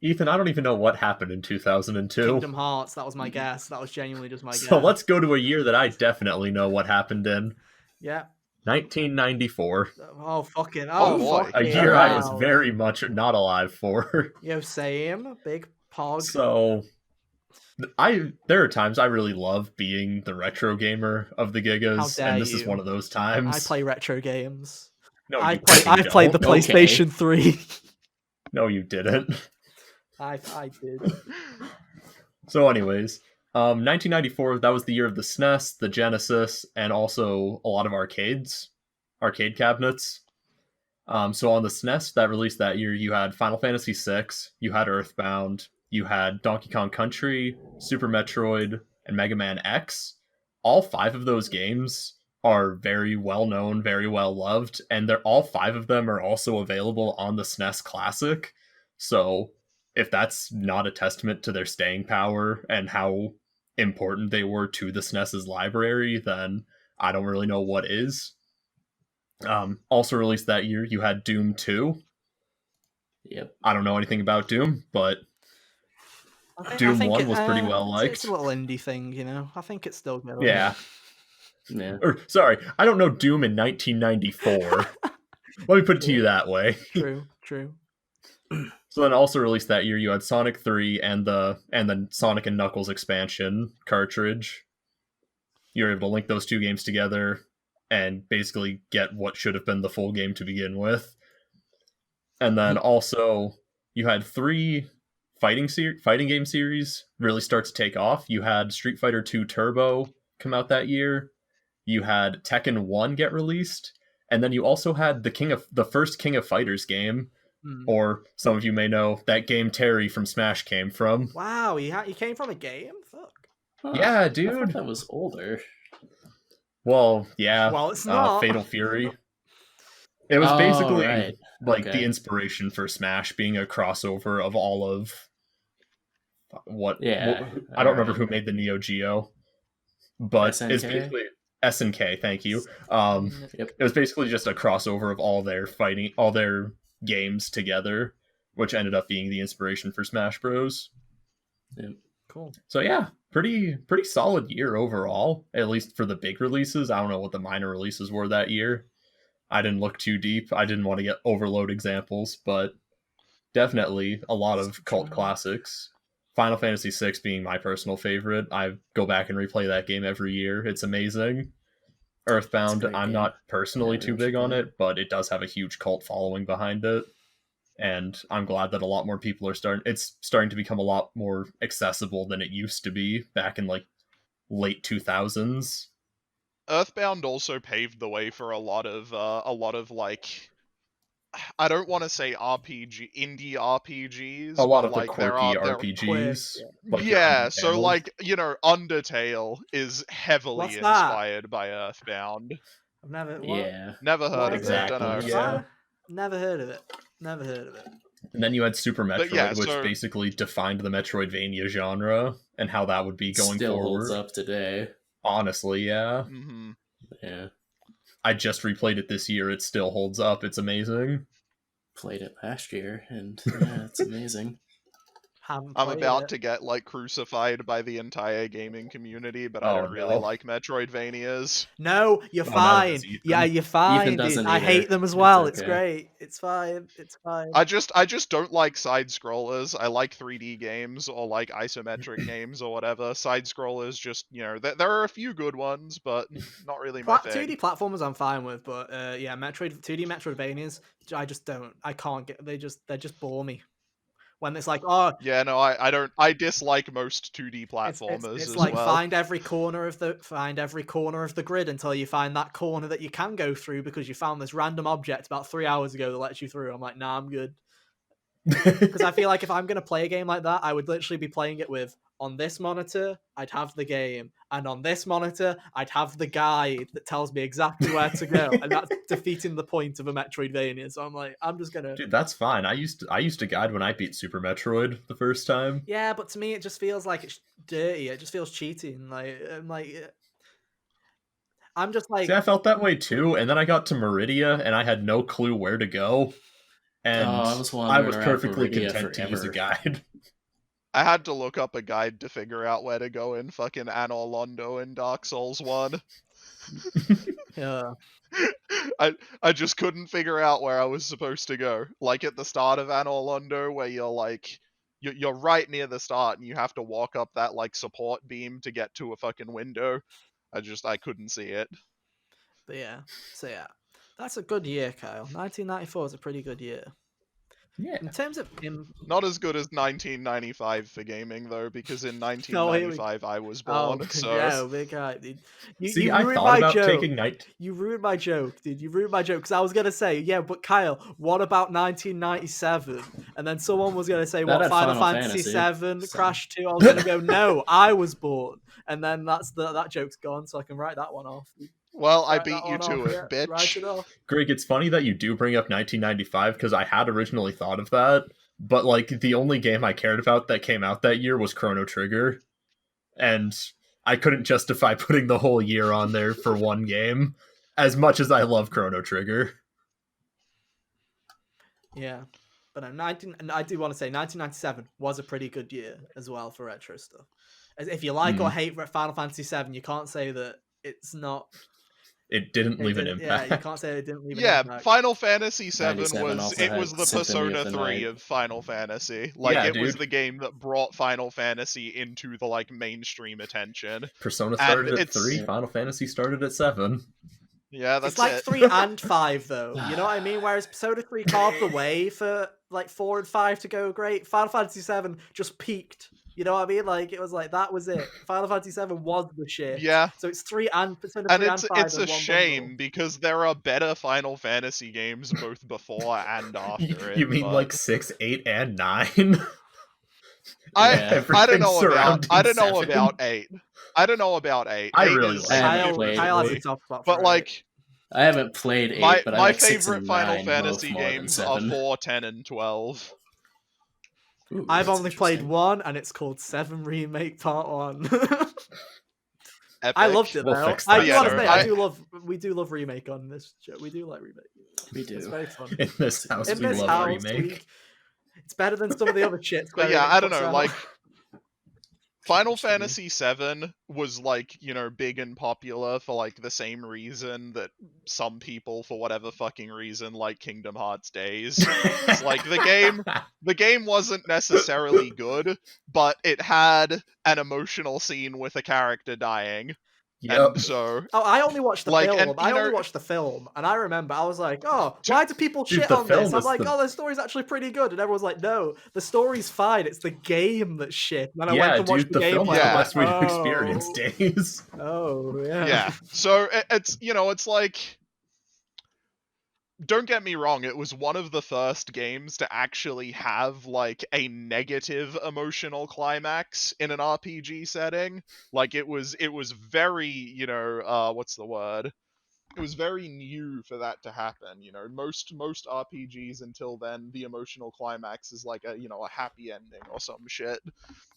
Ethan, I don't even know what happened in 2002. Kingdom Hearts, that was my guess. That was genuinely just my guess. So let's go to a year that I definitely know what happened in. Yeah. 1994. Oh fucking! Oh, Oh, boy. fucking A year I was hell. very much not alive for. Yo, same. Big pog. So there are times I really love being the retro gamer of the How Gigas, dare and this is you. one of those times. I play retro games. No, I you played the don't. PlayStation 3. No, you didn't. I did. So, anyways, 1994. That was the year of the SNES, the Genesis, and also a lot of arcade cabinets. So on the SNES that released that year, you had Final Fantasy VI, you had Earthbound, you had Donkey Kong Country, Super Metroid, and Mega Man X. All 5 of those games are very well known, very well loved, and they're all 5 of them are also available on the SNES Classic. So if that's not a testament to their staying power and how important they were to the SNES's library, then I don't really know what is. Also released that year, you had Doom 2. Yep. I don't know anything about Doom, but Doom 1 was pretty well liked. It's a little indie thing, you know. I think it's still good. Yeah. Yeah. Or, sorry, I don't know Doom in 1994. Let me put it to you that way. True. So then also released that year, you had Sonic 3 and the Sonic and Knuckles expansion cartridge. You were able to link those 2 games together and basically get what should have been the full game to begin with. And then also, you had 3 fighting game series really start to take off. You had Street Fighter 2 Turbo come out that year. You had Tekken 1 get released. And then you also had the first King of Fighters game, or some of you may know that game Terry from Smash came from. Wow, he came from a game? Fuck. Huh. Yeah, dude. I thought that was older. Well, yeah. Well, it's not. Fatal Fury. It was basically right. the inspiration for Smash being a crossover of all of I don't remember who made the Neo Geo, but SNK? it's basically SNK. Thank you. It was basically just a crossover of all their games together, which ended up being the inspiration for Smash Bros. Yep. Cool. So yeah, pretty solid year overall, at least for the big releases. I don't know what the minor releases were that year. I didn't look too deep. I didn't want to get overload examples, but definitely a lot of cult classics. Final Fantasy VI being my personal favorite. I go back and replay that game every year. It's amazing. Earthbound, I'm not personally too big on it, but it does have a huge cult following behind it. And I'm glad that a lot more people are it's starting to become a lot more accessible than it used to be back in like late 2000s. Earthbound also paved the way for a lot of like, I don't want to say indie RPGs. A lot of like, the quirky RPGs. Yeah, so like, Undertale is heavily inspired by Earthbound. I've never heard of it. Don't know. Yeah. Never heard of it. And then you had Super Metroid, which so basically defined the Metroidvania genre and how that would be going still forward. Holds up today. Honestly, yeah. Mm-hmm. Yeah. I just replayed it this year. It still holds up. It's amazing. Played it last year, and yeah, it's amazing. I'm about to get like crucified by the entire gaming community, but I don't really like Metroidvanias. No, you're fine. Yeah, you're fine. I hate them as well. It's great. It's fine. I just don't like side scrollers. I like 3D games or like isometric games or whatever. Side scrollers, just there are a few good ones, but not really my thing. 2D platformers I'm fine with, but 2D Metroidvanias, I can't get. They just bore me. When it's like, yeah, no, I dislike most 2D platformers. It's as like well. find every corner of the grid until you find that corner that you can go through because you found this random object about 3 hours ago that lets you through. I'm like, nah, I'm good. Because I feel like if I'm going to play a game like that, I would literally be playing it with, on this monitor, I'd have the game, and on this monitor, I'd have the guide that tells me exactly where to go, and that's defeating the point of a Metroidvania. So I'm like, I'm just gonna. Dude, that's fine. I used to guide when I beat Super Metroid the first time. Yeah, but to me, it just feels like it's dirty. It just feels cheating. I'm just like. See, I felt that way too, and then I got to Meridia, and I had no clue where to go. And I was perfectly content to use a guide. I had to look up a guide to figure out where to go in fucking Anor Londo in Dark Souls 1. Yeah. I just couldn't figure out where I was supposed to go. Like at the start of Anor Londo, where you're like, you're right near the start, and you have to walk up that like support beam to get to a fucking window. I couldn't see it. But yeah, so yeah, that's a good year, Kyle. 1994 is a pretty good year. Yeah. In terms of Not as good as 1995 for gaming though, because in 1995 I was born. So yeah, big hype, dude. See, You I ruined thought my about joke. taking night. You ruined my joke, dude. You ruined my joke because I was gonna say, yeah, but Kyle, what about 1997? And then someone was gonna say, That what had Final Final Fantasy Fantasy. 7, Crash 2? I was gonna go, no, I was born, and then that joke's gone, so I can write that one off. well, I Write beat that you one to off, it, yeah, bitch. Write it off. Grig, it's funny that you do bring up 1995 because I had originally thought of that, but like the only game I cared about that came out that year was Chrono Trigger, and I couldn't justify putting the whole year on there for one game, as much as I love Chrono Trigger. Yeah, but no, and I do want to say 1997 was a pretty good year as well for retro stuff. As if you like or hate Final Fantasy 7, you can't say that it's not. It didn't leave an impact. Yeah, you can't say it didn't leave an Yeah, impact. Final Fantasy 7 97 was also it had was the Symphony of Persona the 3 Night. of Final Fantasy. Like Yeah, it was dude. the game that brought Final Fantasy into the like mainstream attention. Persona started And at 3, Final Fantasy started at 7. Yeah, that's it's like it. 3 and 5 though. You know what I mean? Whereas Persona 3 carved the way for like 4 and 5 to go great. Final Fantasy 7 just peaked. You know what I mean? Like it was like that was it. Final Fantasy 7 was the shit. Yeah. So it's 3 and Persona 3 And and 5 it's in a one shame bundle. because there are better Final Fantasy games both before and after it. You mean but like 6, 8, and 9? I don't know about surrounding 7. 8. I don't know about 8. I 8 really is like Kyle played has a eight. soft spot but for like I haven't played 8, my but I my like 6 favorite and Final 9 Fantasy both more than games are 7. 4, 10, and 12. Ooh, I've that's only played interesting. 1, and it's called 7 Remake Part 1. Epic. I loved it We'll though. fix I that, do want to sir. say, we do love remake on this show. We do like remake. We It's do. very fun. In this house, In we this love house, remake. it's better than some of the other shit. But Square yeah, Enix I don't puts know, out. like Final Which do you- Fantasy 7 was like, you know, big and popular for like the same reason that some people for whatever fucking reason like Kingdom Hearts Days. It's like the game wasn't necessarily good, but it had an emotional scene with a character dying. Yep. And so Oh, I only watched the like, film. and, I you only know- watched the film, and I remember I was like, "Oh, why do people Dude, shit the on film this?" I'm is like, the- "Oh, the story's actually pretty good," and everyone's like, "No, the story's fine. It's the game that's shit." And then I went Yeah, and watched dude, the the film gameplay. is Yeah. the I'm best way like, to experience Days. Oh, yeah. yeah. So it's, you know, it's like, don't get me wrong, it was one of the first games to actually have like a negative emotional climax in an RPG setting. Like it was very, you know, what's the word? It was very new for that to happen. You know, most RPGs until then, the emotional climax is like a, you know, a happy ending or some shit.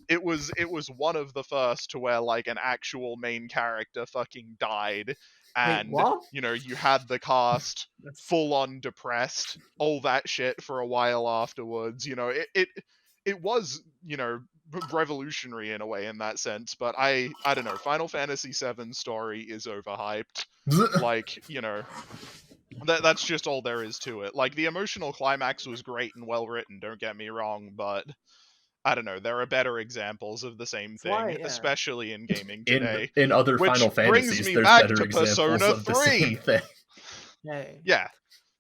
It was one of the first to where like an actual main character fucking died, and what? you know, you had the cast full on depressed, all that shit for a while afterwards. You know, it was, you know, revolutionary in a way in that sense. But I don't know, Final Fantasy VII story is overhyped. Like, you know, that's just all there is to it. Like the emotional climax was great and well written, don't get me wrong, but I don't know, there are better examples of the same thing, why, yeah. especially in gaming today. In other Which Final brings Fantasies, me there's back better to examples Persona of the 3. same thing. Hey. Yeah.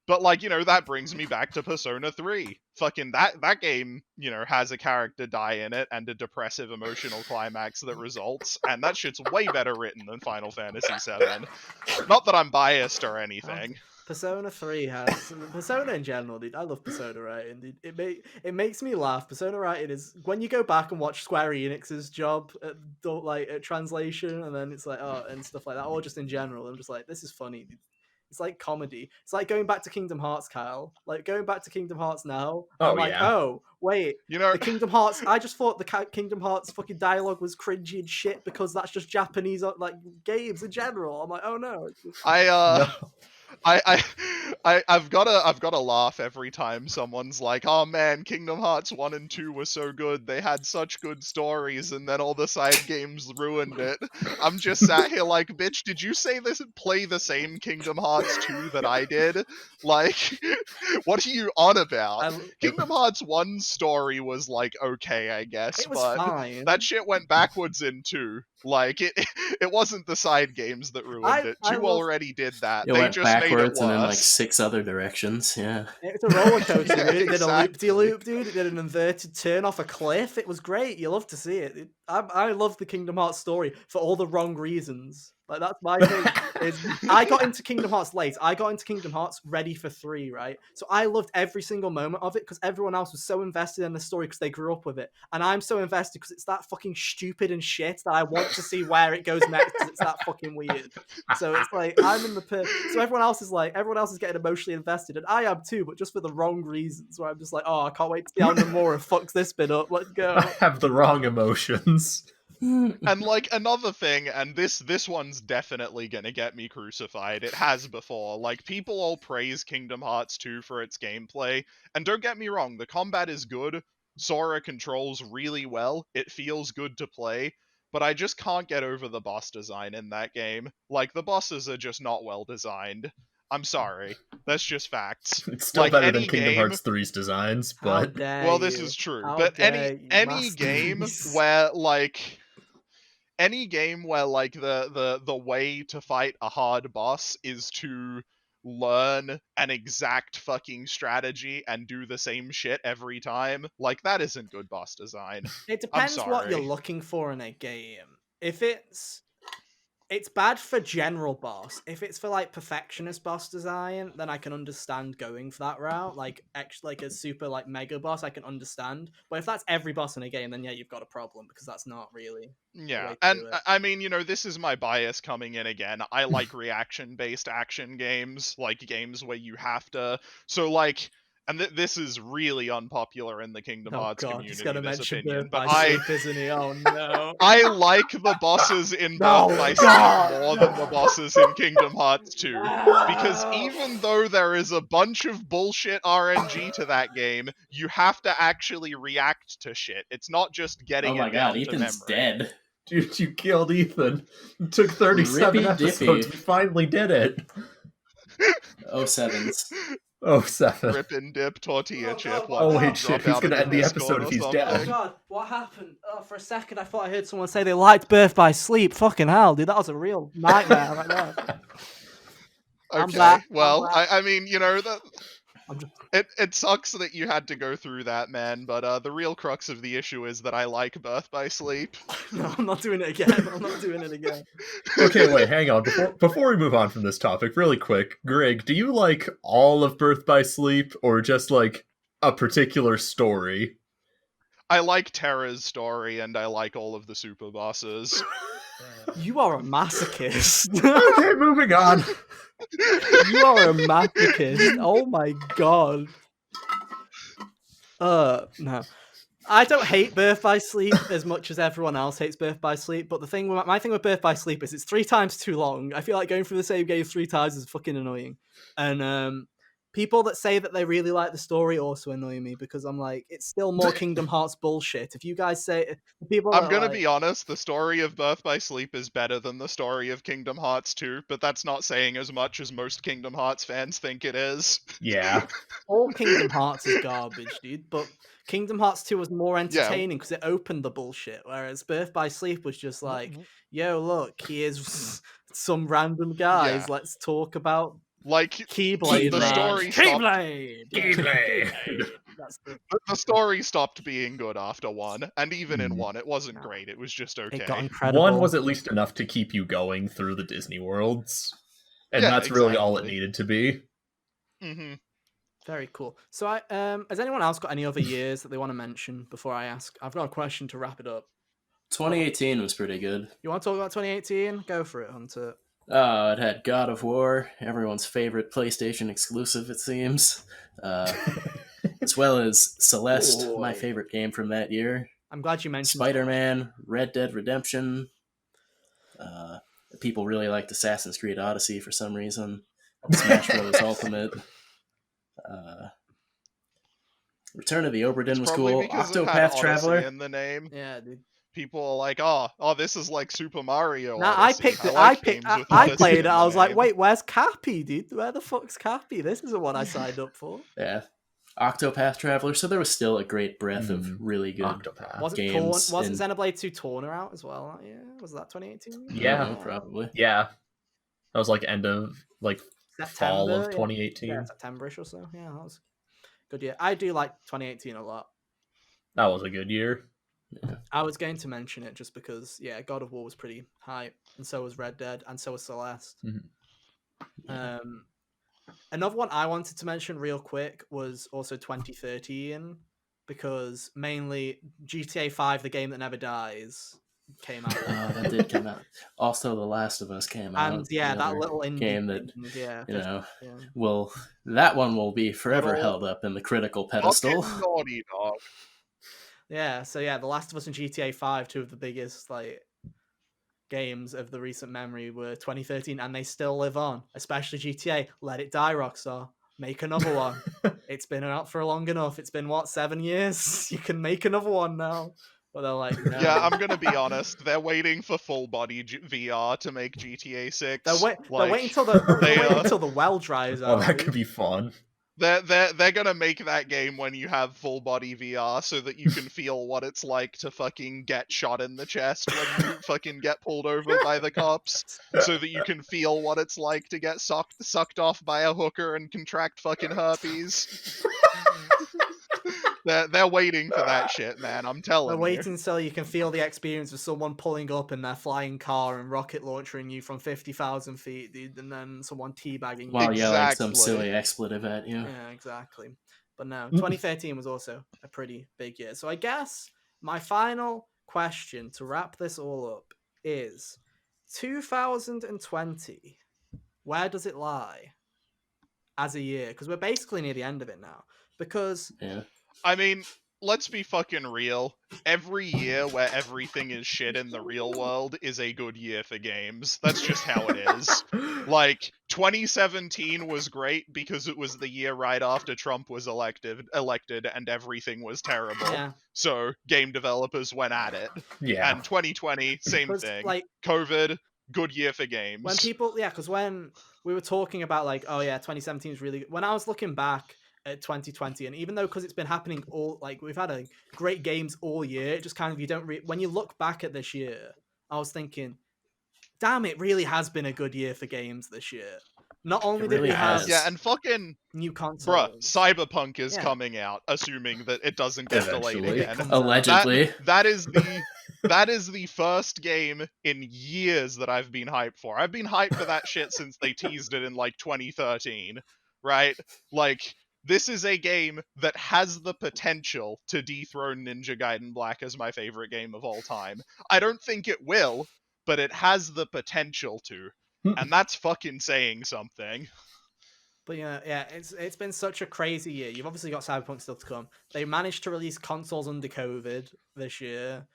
But like, you know, that brings me back to Persona 3. Fucking that game, you know, has a character die in it and a depressive emotional climax that results, and that shit's way better written than Final Fantasy 7. Not that I'm biased or anything. Persona 3 has Persona in general, dude. I love Persona writing, dude. It makes me laugh. Persona writing is when you go back and watch Square Enix's job at translation, and then it's like and stuff like that, or just in general. I'm just like, this is funny, dude. It's like comedy. It's like going back to Kingdom Hearts, Kyle. Like going back to Kingdom Hearts now. Oh, I'm like, yeah. oh wait, You know, the Kingdom Hearts. I just thought the Kingdom Hearts fucking dialogue was cringy and shit because that's just Japanese like games in general. I'm like, oh no. No. I've got to laugh every time someone's like, "Oh man, Kingdom Hearts 1 and 2 were so good. They had such good stories, and then all the side games ruined it." I'm just sat here like, "Bitch, did you play the same Kingdom Hearts 2 that I did? Like, what are you on about?" Kingdom Hearts 1's story was like okay, I guess, It was but fine. that shit went backwards in 2. Like it wasn't the side games that ruined it. 2 already did that. It They went just made it backwards and then like worse. 6 other directions. Yeah. It's a roller coaster, Yeah, dude. It did a exactly. loop-de-loop, dude. It did an inverted turn off a cliff. It was great. You love to see it. I love the Kingdom Hearts story for all the wrong reasons. Like, that's my thing. I got into Kingdom Hearts late. I got into Kingdom Hearts ready for 3, right? So I loved every single moment of it because everyone else was so invested in the story because they grew up with it. And I'm so invested because it's that fucking stupid and shit that I want to see where it goes next because it's that fucking weird. So it's like, I'm in the so everyone else is getting emotionally invested, and I am too, but just for the wrong reasons, where I'm just like, oh, I can't wait to see how Nomura fucks this bit up. Let's go. I have the wrong emotions. And like another thing, and this one's definitely gonna get me crucified. It has before. Like, people all praise Kingdom Hearts 2 for its gameplay, and don't get me wrong, the combat is good. Sora controls really well. It feels good to play, but I just can't get over the boss design in that game. Like, the bosses are just not well designed. I'm sorry. That's just facts. It's still Like, better than any Kingdom game, Hearts 3's designs, How but dare well, this you. is true. How But dare you, any game masterpiece. where like the way to fight a hard boss is to learn an exact fucking strategy and do the same shit every time, like, that isn't good boss design. It I'm depends what you're sorry. looking for in a game. If it's bad for general boss. If it's for like perfectionist boss design, then I can understand going for that route. Like like a super like mega boss, I can understand. But if that's every boss in a game, then yeah, you've got a problem because that's not really the Yeah, way to and do it. I mean, this is my bias coming in again. I like reaction-based action games, like games where you have to. So, like, and this is really unpopular in the Kingdom Oh Hearts god, he's community, gonna this mention opinion, Birth but by Sleep, isn't he? Oh no. I like the bosses in No, Birth by God, Sleep more than the bosses in Kingdom Hearts 2. Because no. even though there is a bunch of bullshit RNG to that game, you have to actually react to shit. It's not just getting Oh my it god, down to Ethan's memory. dead. dude, you killed Ethan. It took 37 Rippy episodes. dippy. We finally did it. Oh, sevens. Oh, 7. Rip and dip tortilla Oh chip. god, What, Oh, did you wait, shit. drop Who's out of gonna the end the Discord episode if or he's something? Oh dead? god, what happened? Oh, for a second I thought I heard someone say they liked Birth by Sleep. Fucking hell, dude, that was a real nightmare right there. I'm back. Okay, well, I mean, I'm just... it sucks that you had to go through that, man, but the real crux of the issue is that I like Birth by Sleep. No, I'm not doing it again. I'm not doing it again. Okay, wait, hang on. Before we move on from this topic, really quick, Grig, do you like all of Birth by Sleep or just like a particular story? I like Terra's story, and I like all of the super bosses. You are a masochist. Okay, moving on. You are a masochist. Oh my god. No. I don't hate Birth by Sleep as much as everyone else hates Birth by Sleep, but my thing with Birth by Sleep is it's 3 times too long. I feel like going through the same game 3 times is fucking annoying. And people that say that they really like the story also annoy me because I'm like, it's still more Kingdom Hearts bullshit. If you guys say people I'm gonna be honest, the story of Birth by Sleep is better than the story of Kingdom Hearts 2, but that's not saying as much as most Kingdom Hearts fans think it is. Yeah. all Kingdom Hearts is garbage, dude, but Kingdom Hearts 2 was more entertaining because it opened the bullshit, whereas Birth by Sleep was just like, yo, look, here's some random guys, Yeah. let's talk about Like, Keyblade, the man. story stopped. Keyblade! That's The story stopped being good after 1, and even in Hmm. 1, it wasn't great. It was just okay. It got incredible. 1 was at least enough to keep you going through the Disney worlds. And Yeah, that's really all it exactly. needed to be. Mm-hmm. Very cool. So, has anyone else got any other years that they want to mention before I ask? I've got a question to wrap it up. 2018 was pretty good. You want to talk about 2018? Go for it, Hunter. It had God of War, everyone's favorite PlayStation exclusive, it seems. As well as Celeste, my favorite game from that year. I'm glad you mentioned Spider-Man, Red Dead Redemption. People really liked Assassin's Creed Odyssey for some reason. Smash Bros. Ultimate. Return of the Obra Dinn was probably cool. because it had Octopath Odyssey Traveler. in the name. Yeah, dude. People are like, oh, this is like Super Mario Now Odyssey. I picked it. like games with I Odyssey played in it. the I was like, name. wait, where's Cappy, dude? Where the fuck's Cappy? This isn't what I signed up for. Yeah. Octopath Traveler. So there was still a great breadth of really good Octopath. games. Wasn't Xenoblade 2 Torna out as well? Yeah, was that 2018? Yeah. Probably. Yeah. That was like end of like fall of 2018. Yeah, September-ish or so. Yeah, that was a good year. I do like 2018 a lot. That was a good year. Yeah. I was going to mention it just because, yeah, God of War was pretty hype, and so was Red Dead, and so was Celeste. Mm-hmm. Another one I wanted to mention real quick was also 2013, because mainly GTA 5, the game that never dies, came out. That did come out. Also, The Last of Us came out. And yeah, that little indie game that that one will be forever held up in the critical pedestal. Naughty Dog. Yeah, so yeah, The Last of Us and GTA 5, two of the biggest games of the recent memory, were 2013, and they still live on. Especially GTA. Let it die, Rockstar. Make another one. It's been out for long enough. It's been 7 years? You can make another one now. But they're like, no. Yeah, I'm gonna be honest. They're waiting for full body VR to make GTA 6. They're waiting until the well dries out. Oh, that could be fun. They're gonna make that game when you have full body VR, so that you can feel what it's like to fucking get shot in the chest when you fucking get pulled over by the cops, so that you can feel what it's like to get sucked off by a hooker and contract fucking herpes. They're waiting for that shit, man. I'm telling you. They're waiting until you can feel the experience of someone pulling up in their flying car and rocket launching you from 50,000 feet, dude, and then someone teabagging you. While yelling some silly expletive at you. Yeah, exactly. But no, 2013 was also a pretty big year. So I guess my final question to wrap this all up is 2020, where does it lie as a year? Because we're basically near the end of it now. Because... yeah. I mean, let's be fucking real. Every year where everything is shit in the real world is a good year for games. That's just how it is. Like, 2017 was great because it was the year right after Trump was elected and everything was terrible. Yeah. So, game developers went at it. Yeah. And 2020, same thing. Like, COVID, good year for games. When people... Yeah, because when we were talking about, 2017 is really good. When I was looking back at 2020, and even though, because it's been happening all, we've had great games all year, it just kind of, you don't when you look back at this year, I was thinking, damn, it really has been a good year for games this year. Not only did we have and fucking new consoles, Cyberpunk is coming out, assuming that it doesn't get delayed again. Allegedly. That is the first game in years that I've been hyped for. I've been hyped for that shit since they teased it in 2013, right? This is a game that has the potential to dethrone Ninja Gaiden Black as my favorite game of all time. I don't think it will, but it has the potential to. And that's fucking saying something. But yeah, it's been such a crazy year. You've obviously got Cyberpunk still to come. They managed to release consoles under COVID this year.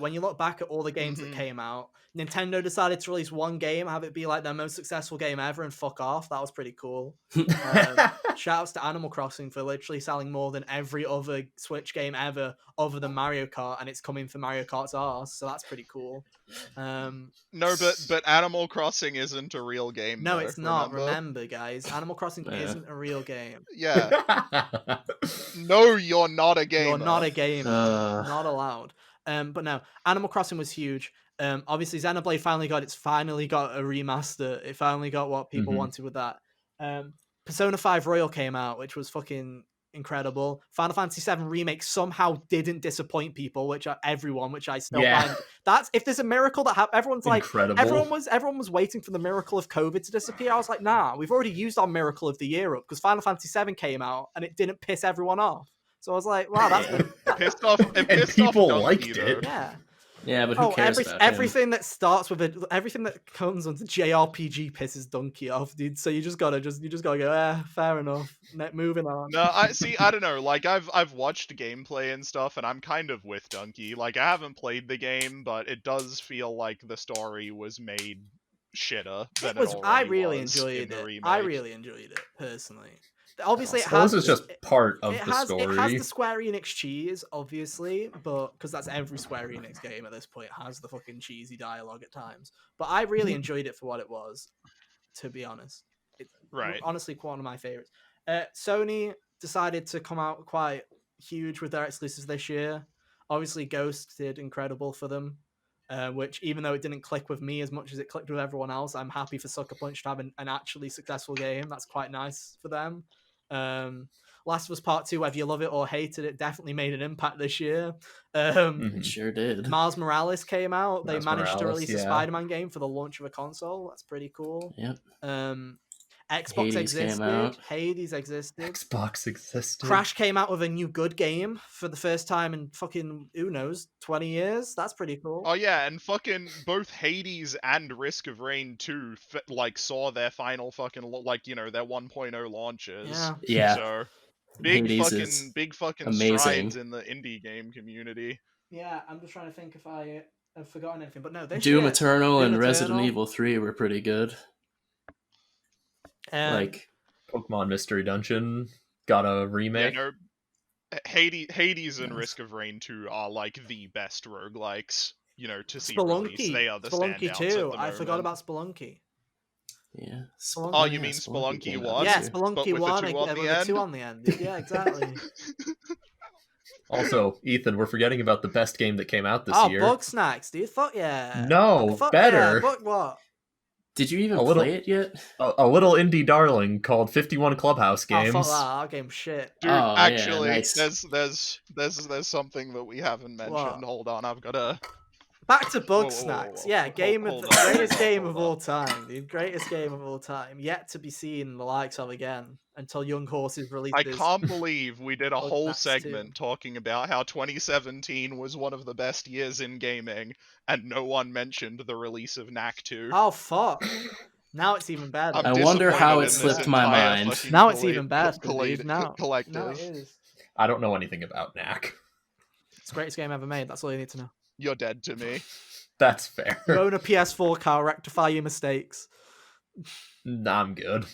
When you look back at all the games that came out, Nintendo decided to release one game, have it be their most successful game ever, and fuck off. That was pretty cool. Shoutouts to Animal Crossing for literally selling more than every other Switch game ever, other than Mario Kart, and it's coming for Mario Kart's arse, so that's pretty cool. No, but Animal Crossing isn't a real game. No, though, it's not. Remember, guys, Animal Crossing isn't a real game. Yeah. No, you're not a gamer. You're not a gamer. Not allowed. But no, Animal Crossing was huge. Obviously, Xenoblade finally got a remaster. It finally got what people wanted with that. Persona 5 Royal came out, which was fucking incredible. Final Fantasy 7 Remake somehow didn't disappoint people, which I still find. That's if there's a miracle that everyone's incredible. Everyone was waiting for the miracle of COVID to disappear. I was like, nah, we've already used our miracle of the year up because Final Fantasy 7 came out and it didn't piss everyone off. So I was like, wow, that's pissed off. And people liked it. Yeah. Yeah, but who cares about everything that starts with it, everything that comes with the JRPG pisses Donkey off, dude. So you just gotta go, fair enough. Moving on. No, I don't know. I've watched gameplay and stuff, and I'm kind of with Donkey. I haven't played the game, but it does feel like the story was made shitter than I it really was enjoyed in the it. remake. I really enjoyed it personally. Obviously, it Well, has. this is just part of the story. It has the Square Enix cheese, obviously, but because that's every Square Enix game at this point has the fucking cheesy dialogue at times. But I really enjoyed it for what it was. To be honest, it's honestly one of my favorites. Sony decided to come out quite huge with their exclusives this year. Obviously, Ghost did incredible for them. Which, even though it didn't click with me as much as it clicked with everyone else, I'm happy for Sucker Punch to have an actually successful game. That's quite nice for them. Last of Us Part 2, whether you love it or hated it, definitely made an impact this year. It sure did. Miles Morales came out. They managed to release a yeah. Spider-Man game for the launch of a console. That's pretty cool. Yep. Xbox Hades existed. came out. Hades existed. Xbox existed. Crash came out with a new good game for the first time in fucking, who knows, 20 years? That's pretty cool. Oh yeah, and fucking both Hades and Risk of Rain 2 like saw their final fucking like, you know, their 1.0 launches. Yeah. So big Hades fucking amazing. strides in the indie game community. Yeah, I'm just trying to think if I have forgotten anything, but no, Doom Eternal and Resident Evil 3 were pretty good. Like Pokemon Mystery Dungeon got a remake. Yeah, no, Hades and Risk of Rain 2 are like the best roguelikes, you know, to see release. They are the Spelunky standouts too. at the I forgot moment. about Spelunky. Yeah. Oh, you mean Spelunky 1? Yeah, Spelunky but with 1 a 2 on the with end? a 2 on the end. Yeah, exactly. Also, Ethan, we're forgetting about the best game that came out this year. Bug Snacks, dude. Fuck yeah. No, Fuck better. Yeah. Fuck what? Did you even play it yet? A little indie darling called 51 Clubhouse Games. Oh, fuck that. Our game's shit. Dude, actually, yeah, nice. there's something that we haven't mentioned. What? Hold on, I've got to... Back to Bug Whoa, Snacks. whoa, Yeah, hold on. greatest game of Hold on. all time, dude. Greatest game of all time. Yet to be seen the likes of again until Young Horses releases. I can't believe we did a Bug whole Snacks segment 2. talking about how 2017 was one of the best years in gaming, and no one mentioned the release of Knack 2. Oh, fuck. Now it's even better. I wonder how it disappointed in slipped this my entire mind. fucking Now it's even better, collective. dude. Now it is. I don't know anything about Knack. It's the greatest game ever made. That's all you need to know. You're dead to me. That's fair. You own a PS4 car, rectify your mistakes. Nah, I'm good.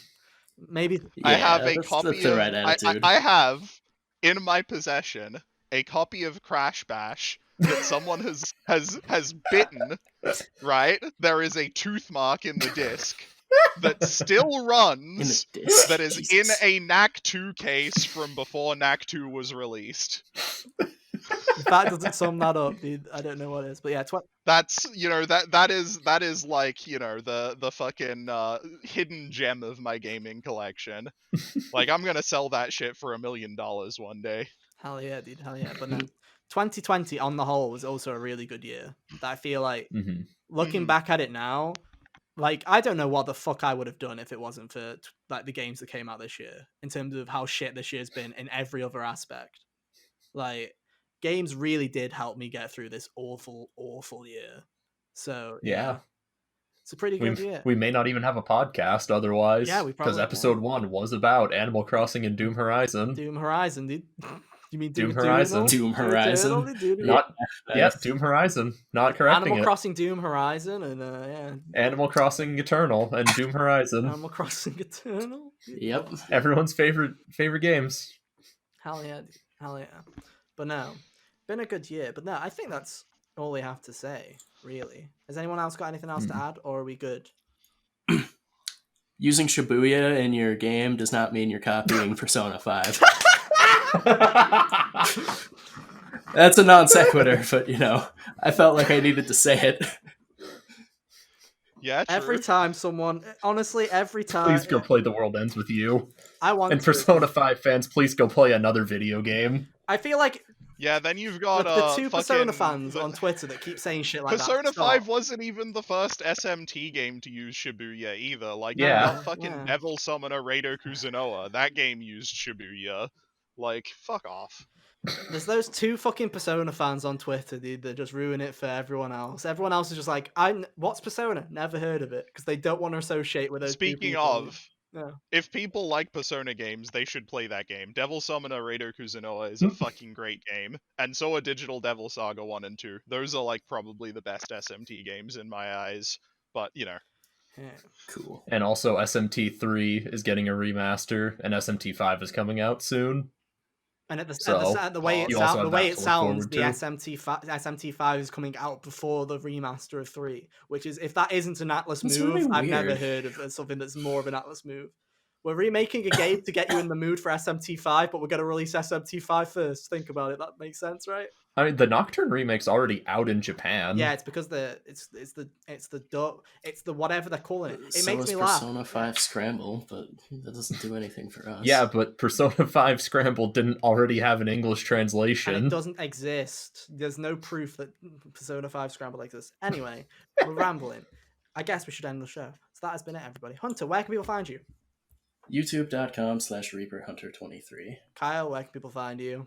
Maybe. I have a that's copy the of... right attitude. I have in my possession a copy of Crash Bash that someone has bitten, right? There is a tooth mark in the disc that still runs, that is Jesus. in a Knack 2 case from before Knack 2 was released. If that doesn't sum that up, dude, I don't know what it is. But yeah, That's, you know, that is like, you know, the fucking hidden gem of my gaming collection. Like, I'm gonna sell that shit for $1 million one day. hell yeah, dude, hell yeah. But no, 2020 on the whole was also a really good year. That I feel like looking back at it now, like I don't know what the fuck I would have done if it wasn't for like the games that came out this year. In terms of how shit this year's been in every other aspect, like games really did help me get through this awful year. So yeah. It's a pretty good year. We may not even have a podcast otherwise. Yeah, we probably because episode 1 was about Animal Crossing and Doom Horizon. Doom Horizon, dude. You mean Doom Horizon? Doom Horizon. Not Doom Horizon. Not correcting Animal it. Crossing, Doom Horizon, and yeah. Animal Crossing Eternal and Doom Horizon. Animal Crossing Eternal. Yep. Everyone's favorite games. Hell yeah, dude. Hell yeah. But no, been a good year. But no, I think that's all we have to say. Really. Has anyone else got anything else to add, or are we good? Using Shibuya in your game does not mean you're copying Persona 5. That's a non sequitur, but you know, I felt like I needed to say it. Yeah, true. Every time someone, honestly, every time. Please go play The World Ends With You. I want And to. Persona 5 fans, please go play another video game. I feel like Yeah, then you've got the two Persona fucking... fans on Twitter that keep saying shit like Persona that. 5 wasn't even the first SMT game to use Shibuya either. Like, Yeah. you got fucking Devil Summoner Raider Kuzunoa. That game used Shibuya. Like, fuck off. There's those two fucking Persona fans on Twitter, dude, that just ruin it for everyone else. Everyone else is just like, what's Persona? Never heard of it, because they don't want to associate with those two Speaking people. of, Yeah. if people like Persona games, they should play that game. Devil Summoner Raider Kuzunoa is a fucking great game. And so are Digital Devil Saga 1 and 2. Those are, like, probably the best SMT games in my eyes. But, you know. Yeah. Cool. And also SMT3 is getting a remaster, and SMT5 is coming out soon. And the way it you also have that to look sounds, forward the to. SMT5 is coming out before the remaster of 3, which is, if that isn't an Atlas That's move, really I've never weird. heard of something that's more of an Atlas move. We're remaking a game to get you in the mood for SMT5, but we're going to release SMT5 first. Think about it. That makes sense, right? I mean, the Nocturne remake's already out in Japan. Yeah, it's because it's the whatever they're calling it. It So makes is me laugh. Persona 5 Scramble, but that doesn't do anything for us. Yeah, but Persona 5 Scramble didn't already have an English translation. And it doesn't exist. There's no proof that Persona 5 Scramble exists. Anyway, we're rambling. I guess we should end the show. So that has been it, everybody. Hunter, where can people find you? YouTube.com/ReaperHunter23. Kyle, where can people find you?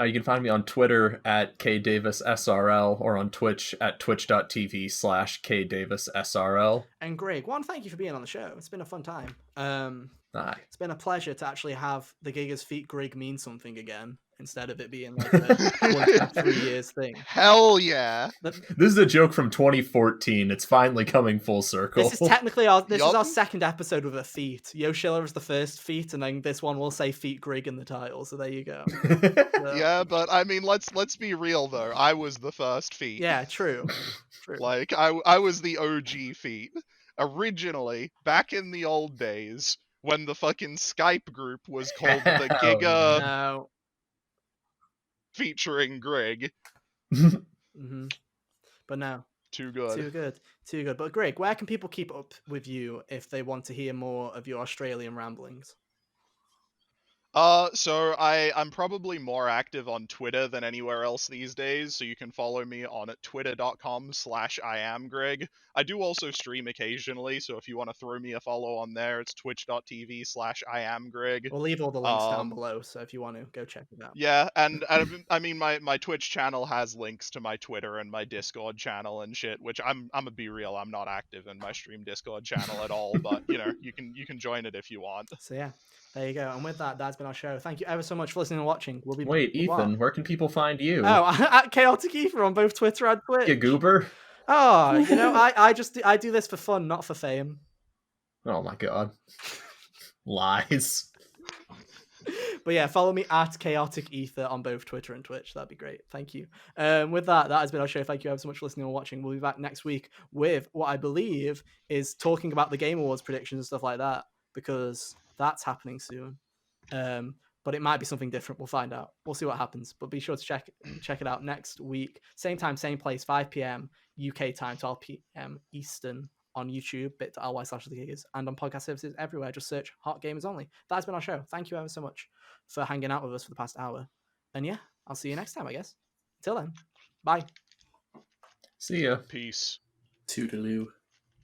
You can find me on Twitter at KDavisSRL or on Twitch at twitch.tv/KDavisSRL. And Grig, one, thank you for being on the show. It's been a fun time. Aye. It's been a pleasure to actually have the Giga's Feet Grig mean something again, instead of it being like a 1 3 years thing. Hell yeah. This is a joke from 2014. It's finally coming full circle. This is technically our Yup. is our second episode with a feat. Yoshilla is the first feat, and then this one will say Feet Grig in the title. So there you go. So, Yeah, but I mean, let's be real though. I was the first feat. yeah, true. True. Like I was the OG feat. Originally, back in the old days, when the fucking Skype group was called the Giga No. featuring Grig. Mm-hmm. But no. Too good. Too good. But Grig, where can people keep up with you if they want to hear more of your Australian ramblings? So I'm probably more active on Twitter than anywhere else these days, so you can follow me on twitter.com/IamGrig. I do also stream occasionally, so if you want to throw me a follow on there, it's twitch.tv/IamGrig. We'll leave all the links down below, so if you want to go check it out. Yeah, and I mean my Twitch channel has links to my Twitter and my Discord channel and shit, which I'm gonna be real, I'm not active in my stream Discord channel at all, but you know, you can join it if you want. So yeah. There you go. And with that, that's been our show. Thank you ever so much for listening and watching. We'll be Wait, Ethan, where can people find you? Oh, at Chaotic Ether on both Twitter and Twitch. You goober? Oh, you know, I do this for fun, not for fame. Oh my god. Lies. But yeah, follow me at Chaotic Ether on both Twitter and Twitch. That'd be great. Thank you. With that has been our show. Thank you ever so much for listening and watching. We'll be back next week with what I believe is talking about the Game Awards predictions and stuff like that, because that's happening soon. But it might be something different. We'll find out. We'll see what happens. But be sure to check it out next week. Same time, same place, 5 p.m. UK time, 12 p.m. Eastern on YouTube, bit.ly/thegigas, and on podcast services everywhere. Just search Hot Gamers Only. That's been our show. Thank you ever so much for hanging out with us for the past hour. And yeah, I'll see you next time, I guess. Till then, bye. See ya. Peace. Toodaloo.